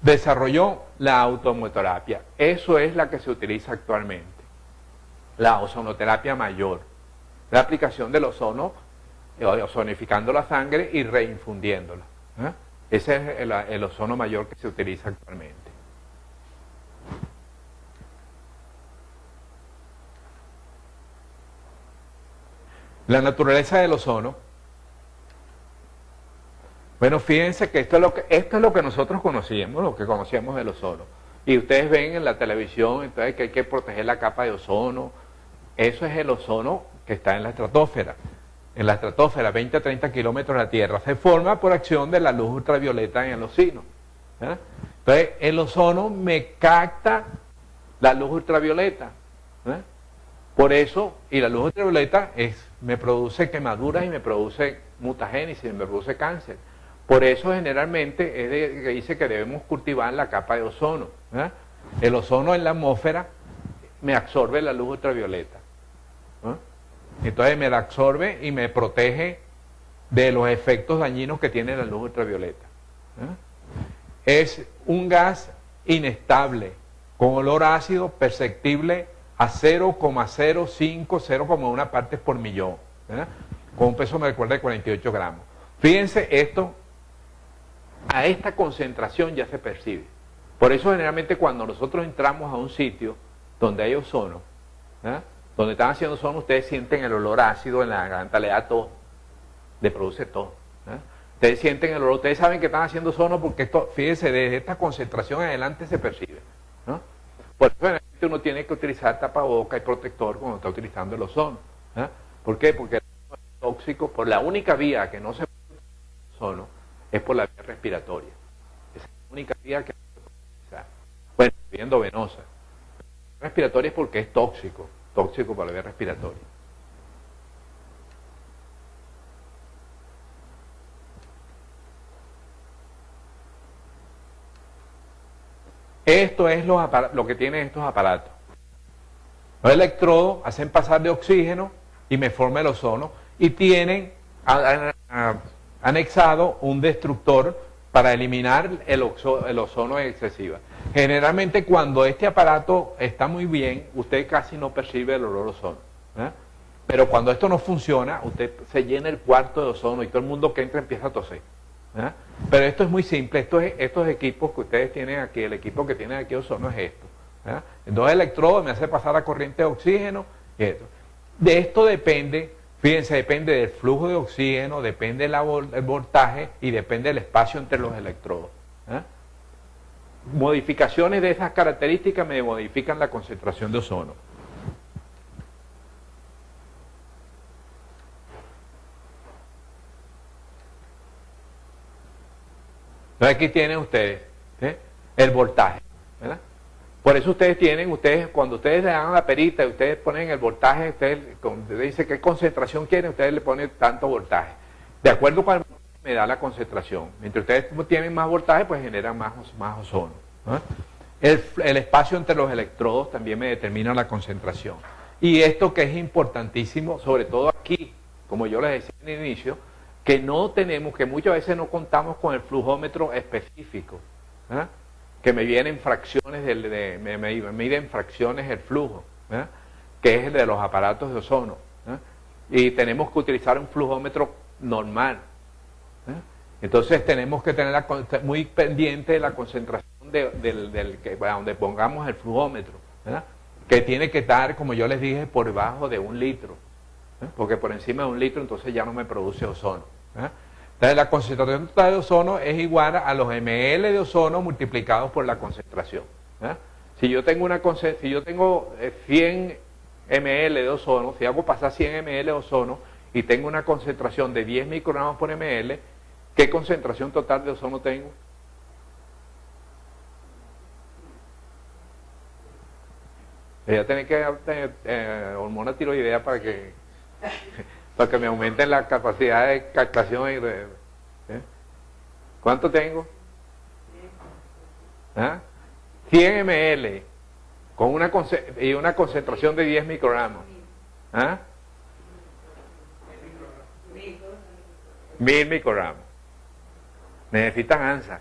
desarrolló la automoterapia. Eso es la que se utiliza actualmente. La ozonoterapia mayor. La aplicación del ozono, ozonificando la sangre y reinfundiéndola. Ese es el ozono mayor que se utiliza actualmente. La naturaleza del ozono. Bueno, fíjense que esto es lo que nosotros conocíamos, lo que conocíamos del ozono. Y ustedes ven en la televisión, entonces, que hay que proteger la capa de ozono. Eso es el ozono que está en la estratosfera. En la estratosfera, 20 a 30 kilómetros de la Tierra, se forma por acción de la luz ultravioleta en el ozono. Entonces, el ozono me capta la luz ultravioleta. Por eso, y la luz ultravioleta me produce quemaduras y me produce mutagénesis, me produce cáncer. Por eso generalmente que dice que debemos cultivar la capa de ozono. El ozono en la atmósfera me absorbe la luz ultravioleta. Entonces me la absorbe y me protege de los efectos dañinos que tiene la luz ultravioleta. Es un gas inestable, con olor ácido perceptible a 0,05, 0,1 partes por millón, con un peso molecular de 48 gramos. Fíjense esto, a esta concentración ya se percibe. Por eso generalmente cuando nosotros entramos a un sitio donde hay ozono, donde están haciendo ozono, ustedes sienten el olor ácido en la garganta, le da tos, le produce tos. Ustedes sienten el olor, ustedes saben que están haciendo ozono porque esto, fíjense, desde esta concentración en adelante se percibe. Por eso generalmente uno tiene que utilizar tapaboca y protector cuando está utilizando el ozono. ¿Por qué? Porque el ozono es tóxico, por la única vía que no se puede utilizar el ozono es por la vía respiratoria. Esa es la única vía que no se puede utilizar. Bueno, vía endovenosa. La respiratoria es porque es tóxico para la vía respiratoria. Esto es lo que tienen estos aparatos. Los electrodos hacen pasar de oxígeno y me forma el ozono. y tienen anexado un destructor para eliminar el ozono excesiva. Generalmente cuando este aparato está muy bien, usted casi no percibe el olor a ozono. Pero cuando esto no funciona, usted se llena el cuarto de ozono y todo el mundo que entra empieza a toser. Pero esto es muy simple, estos equipos que ustedes tienen aquí, el equipo que tienen aquí ozono es esto. Dos electrodos me hace pasar la corriente de oxígeno y esto. De esto depende, fíjense, depende del flujo de oxígeno, depende del voltaje y depende del espacio entre los electrodos. Modificaciones de esas características me modifican la concentración de ozono. Entonces aquí tienen ustedes el voltaje, ¿verdad? Por eso cuando ustedes le dan la perita y ustedes ponen el voltaje, ustedes dicen qué concentración quieren, ustedes le ponen tanto voltaje. De acuerdo con me da la concentración. Mientras ustedes tienen más voltaje, pues generan más ozono. El espacio entre los electrodos también me determina la concentración. Y esto que es importantísimo, sobre todo aquí, como yo les decía en el inicio, que muchas veces no contamos con el flujómetro específico, que me vienen fracciones, me miden fracciones el flujo, que es el de los aparatos de ozono, y tenemos que utilizar un flujómetro normal. Entonces tenemos que tener muy pendiente de la concentración donde pongamos el flujómetro, que tiene que estar, como yo les dije, por debajo de 1 litro, porque por encima de 1 litro entonces ya no me produce ozono. Entonces la concentración total de ozono es igual a los ml de ozono multiplicados por la concentración. Si yo tengo 100 ml de ozono, si hago pasar 100 ml de ozono y tengo una concentración de 10 microgramos por ml, ¿qué concentración total de ozono tengo? Voy a tener que dar hormona tiroidea para que me aumenten la capacidad de captación. ¿Cuánto tengo? 100 ml con una concentración de 10 microgramos. 1000 microgramos. Necesitan ANSA.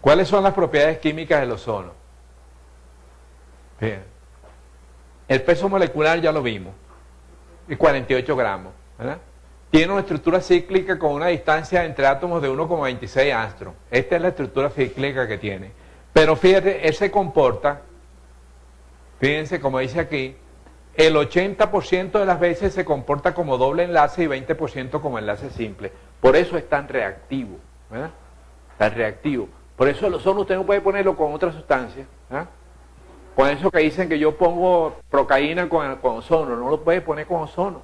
¿Cuáles son las propiedades químicas del ozono? Bien. El peso molecular ya lo vimos, es 48 gramos, ¿verdad? Tiene una estructura cíclica con una distancia entre átomos de 1,26 angstrom. Esta es la estructura cíclica que tiene. Pero fíjate, él se comporta, fíjense como dice aquí, el 80% de las veces se comporta como doble enlace y 20% como enlace simple. Por eso es tan reactivo, ¿verdad? Tan reactivo. Por eso el ozono usted no puede ponerlo con otra sustancia. Con eso que dicen que yo pongo procaína con ozono, no lo puede poner con ozono.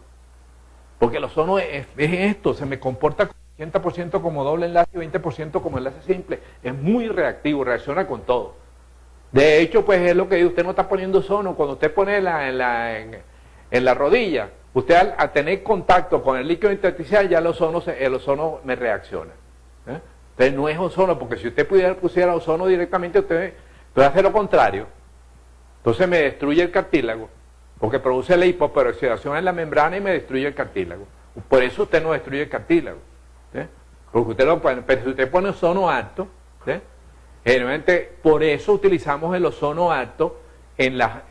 Porque el ozono es esto, se me comporta 80% como doble enlace y 20% como enlace simple. Es muy reactivo, reacciona con todo. De hecho, pues es lo que dice, usted no está poniendo ozono. Cuando usted pone en la rodilla, usted al tener contacto con el líquido intersticial, ya el ozono me reacciona. Entonces no es ozono, porque si usted pusiera ozono directamente, usted hace lo contrario. Entonces me destruye el cartílago, porque produce la hipoperoxidación en la membrana y me destruye el cartílago. Por eso usted no destruye el cartílago. Porque usted lo pone, pero si usted pone ozono alto, generalmente por eso utilizamos el ozono alto en las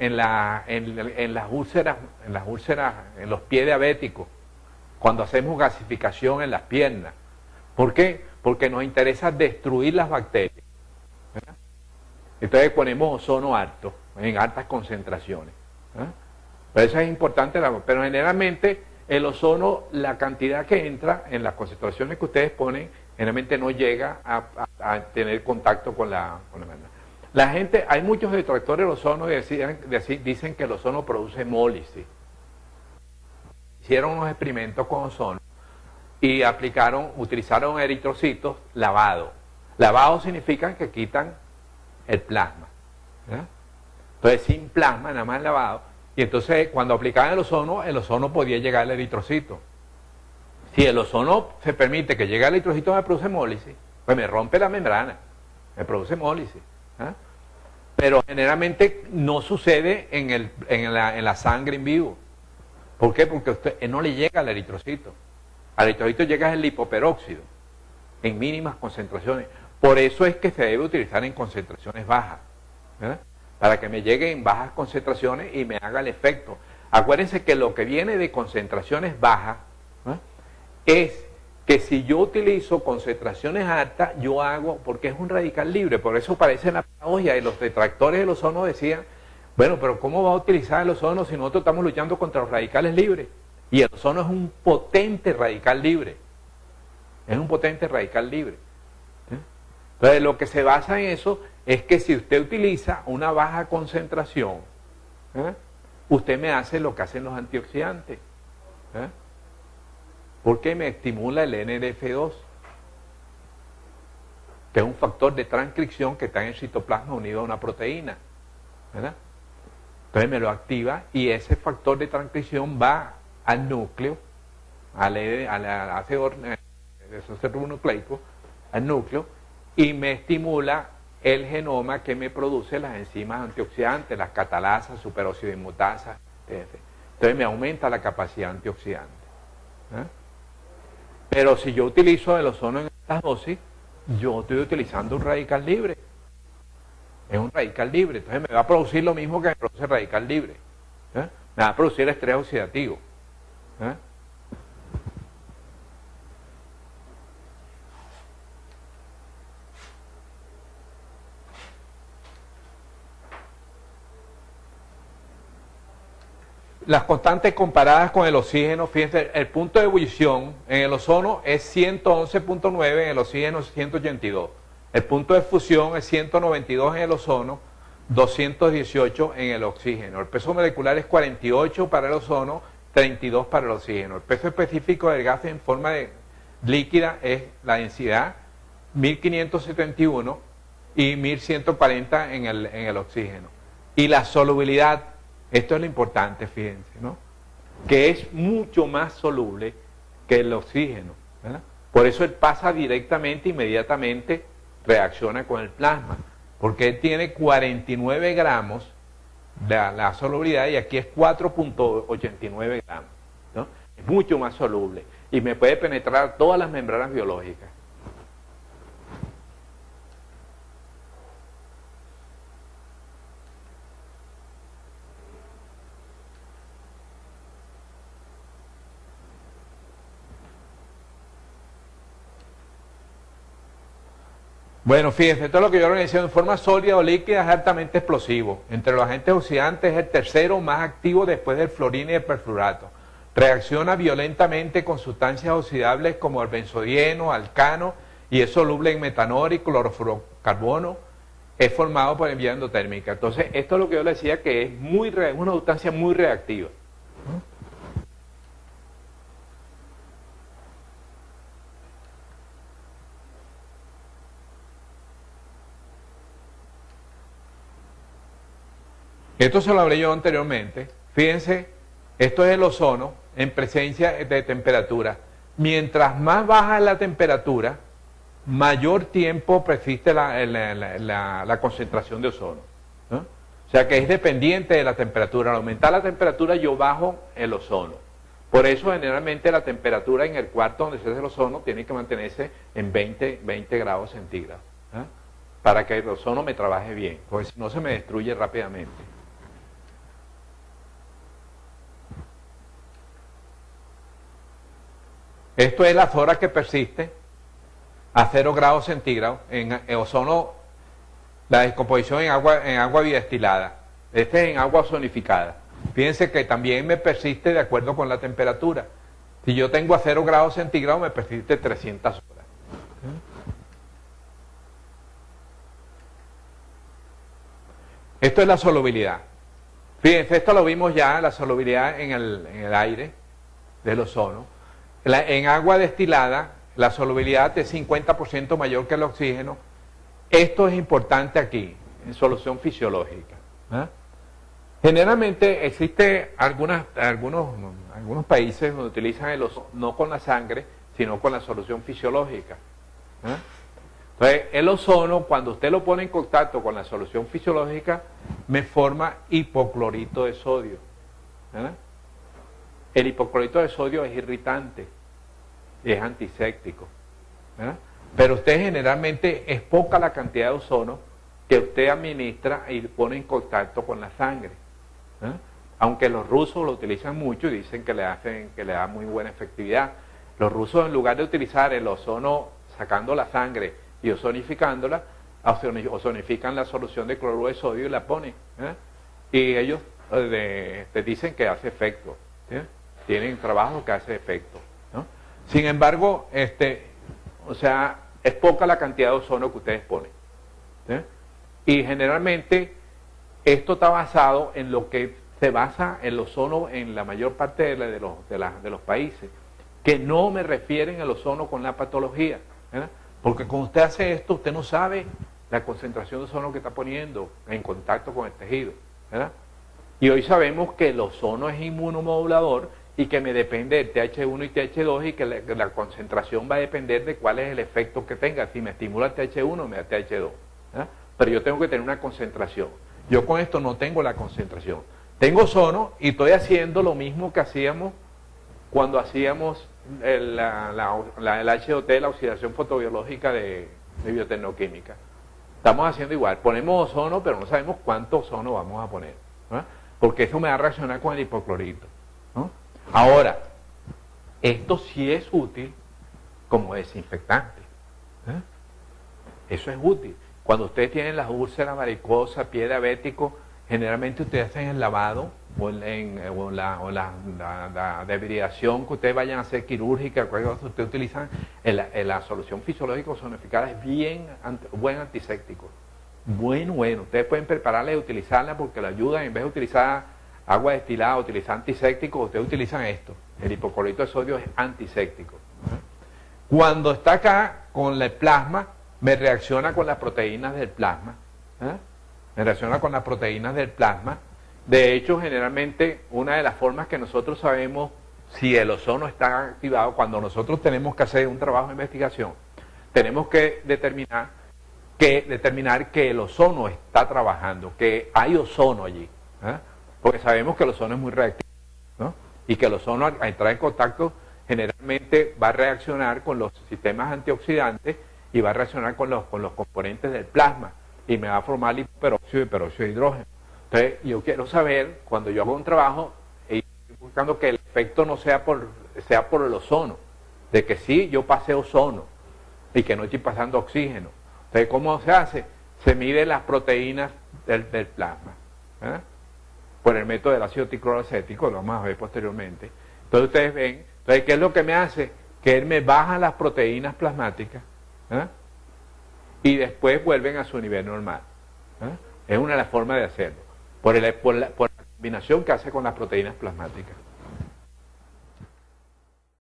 úlceras, en los pies diabéticos, cuando hacemos gasificación en las piernas. ¿Por qué? Porque nos interesa destruir las bacterias. Entonces ponemos ozono alto, en altas concentraciones. Pero eso es importante, pero generalmente el ozono, la cantidad que entra en las concentraciones que ustedes ponen, generalmente no llega a tener contacto con la membrana. La gente, hay muchos detractores del ozono que dicen que el ozono produce hemólisis. Hicieron unos experimentos con ozono y utilizaron eritrocitos lavados. Lavado significa que quitan el plasma. Entonces sin plasma, nada más lavado. Y entonces cuando aplicaban el ozono podía llegar al eritrocito. Si el ozono se permite que llegue al eritrocito, me produce hemólisis, pues me rompe la membrana, me produce hemólisis. ¿Ah? Pero generalmente no sucede en la sangre en vivo. ¿Por qué? Porque usted no le llega al eritrocito. Al eritrocito llega el lipoperóxido, en mínimas concentraciones. Por eso es que se debe utilizar en concentraciones bajas, ¿verdad? Para que me llegue en bajas concentraciones y me haga el efecto. Acuérdense que lo que viene de concentraciones bajas, ¿verdad?, es que si yo utilizo concentraciones altas, yo hago, porque es un radical libre, por eso parece la paradoja, y los detractores del ozono decían, bueno, pero ¿cómo va a utilizar el ozono si nosotros estamos luchando contra los radicales libres? Y el ozono es un potente radical libre, es un potente radical libre. Entonces, lo que se basa en eso es que si usted utiliza una baja concentración, usted me hace lo que hacen los antioxidantes, porque me estimula el NRF2, que es un factor de transcripción que está en el citoplasma unido a una proteína, ¿verdad? Entonces me lo activa y ese factor de transcripción va al núcleo, al ácido desoxirribonucleico, al núcleo, y me estimula el genoma que me produce las enzimas antioxidantes, las catalasas, superoxidinmutasas, etc. Entonces me aumenta la capacidad antioxidante. Pero si yo utilizo el ozono en estas dosis, yo estoy utilizando un radical libre. Es un radical libre, entonces me va a producir lo mismo que me produce el radical libre. Me va a producir estrés oxidativo. Las constantes comparadas con el oxígeno, fíjense, el punto de ebullición en el ozono es 111.9, en el oxígeno es 182. El punto de fusión es 192 en el ozono, 218 en el oxígeno. El peso molecular es 48 para el ozono, 32 para el oxígeno. El peso específico del gas en forma de líquida es la densidad 1571 y 1140 en el oxígeno. Y la solubilidad, esto es lo importante, fíjense, ¿no?, que es mucho más soluble que el oxígeno, ¿verdad? Por eso él pasa directamente, inmediatamente, reacciona con el plasma, porque él tiene 49 gramos de la solubilidad y aquí es 4.89 gramos, ¿no? Es mucho más soluble y me puede penetrar todas las membranas biológicas. Bueno, fíjense, todo lo que yo organizé en forma sólida o líquida es altamente explosivo. Entre los agentes oxidantes es el tercero más activo después del fluorino y el perfluorato. Reacciona violentamente con sustancias oxidables como el benzodieno, alcano, y es soluble en metanol y clorofluorocarbono. Es formado por vía endotérmica. Entonces, esto es lo que yo le decía, que es una sustancia muy reactiva. Esto se lo hablé yo anteriormente. Fíjense, esto es el ozono en presencia de temperatura. Mientras más baja la temperatura, mayor tiempo persiste la concentración de ozono, ¿no? O sea que es dependiente de la temperatura. Al aumentar la temperatura yo bajo el ozono. Por eso generalmente la temperatura en el cuarto donde se hace el ozono tiene que mantenerse en 20 grados centígrados, ¿eh?, para que el ozono me trabaje bien, porque si no se me destruye rápidamente. Esto es la flora que persiste a 0 grados centígrados en ozono, la descomposición en agua bidestilada. Este es en agua ozonificada. Fíjense que también me persiste de acuerdo con la temperatura. Si yo tengo a 0 grados centígrados, me persiste 300 horas. Esto es la solubilidad. Fíjense, esto lo vimos ya, la solubilidad en el aire del ozono. En agua destilada, la solubilidad es 50% mayor que el oxígeno. Esto es importante aquí, en solución fisiológica, ¿eh? Generalmente existe algunos países donde utilizan el ozono no con la sangre, sino con la solución fisiológica. ¿Eh? Entonces, el ozono, cuando usted lo pone en contacto con la solución fisiológica, me forma hipoclorito de sodio. ¿Eh? El hipoclorito de sodio es irritante y es antiséptico. ¿Eh? Pero usted generalmente es poca la cantidad de ozono que usted administra y pone en contacto con la sangre. ¿Eh? Aunque los rusos lo utilizan mucho y dicen que le da muy buena efectividad. Los rusos, en lugar de utilizar el ozono sacando la sangre y ozonificándola, ozonifican la solución de cloruro de sodio y la ponen. Y ellos te dicen que hace efecto. ¿Sí? Tienen trabajo que hace efecto. ¿No? Sin embargo, o sea, es poca la cantidad de ozono que ustedes ponen. ¿Sí? Y generalmente esto está basado en lo que se basa el ozono en la mayor parte de los países, que no me refieren al ozono con la patología. ¿Verdad? Porque cuando usted hace esto, usted no sabe la concentración de ozono que está poniendo en contacto con el tejido. ¿Verdad? Y hoy sabemos que el ozono es inmunomodulador y que me depende del TH1 y TH2 y que la concentración va a depender de cuál es el efecto que tenga. Si me estimula el TH1 me da TH2. ¿Verdad? Pero yo tengo que tener una concentración. Yo con esto no tengo la concentración. Tengo ozono y estoy haciendo lo mismo que hacíamos cuando hacíamos el HOT, la oxidación fotobiológica de biotecnoquímica. Estamos haciendo igual. Ponemos ozono, pero no sabemos cuánto ozono vamos a poner. ¿No? Porque eso me va a reaccionar con el hipoclorito. ¿No? Ahora, esto sí es útil como desinfectante. Eso es útil. Cuando ustedes tienen las úlceras varicosas, pie diabético, generalmente ustedes hacen el lavado o la debridación que ustedes vayan a hacer quirúrgica, ustedes utilizan la solución fisiológica ozonificada, es buen antiséptico. Bueno, ustedes pueden prepararla y utilizarla porque la ayudan, en vez de utilizar agua destilada, utilizar antisépticos, ustedes utilizan esto. El hipoclorito de sodio es antiséptico. Cuando está acá con el plasma, me reacciona con las proteínas del plasma. Me reacciona con las proteínas del plasma. De hecho, generalmente, una de las formas que nosotros sabemos si el ozono está activado, cuando nosotros tenemos que hacer un trabajo de investigación, tenemos que determinar que el ozono está trabajando, que hay ozono allí. Porque sabemos que el ozono es muy reactivo, ¿no? Y que el ozono, al entrar en contacto, generalmente va a reaccionar con los sistemas antioxidantes y va a reaccionar con los componentes del plasma y me va a formar hiperóxido y peróxido de hidrógeno. Entonces, yo quiero saber, cuando yo hago un trabajo, estoy buscando que el efecto no sea por el ozono, de que sí, yo pasé ozono y que no estoy pasando oxígeno. Entonces, ¿cómo se hace? Se mide las proteínas del plasma, ¿verdad? Por el método del ácido tricloroacético, lo vamos a ver posteriormente. Entonces, ustedes ven, entonces, ¿qué es lo que me hace? Que él me baja las proteínas plasmáticas, ¿verdad? Y después vuelven a su nivel normal. Es una de las formas de hacerlo, por la combinación que hace con las proteínas plasmáticas.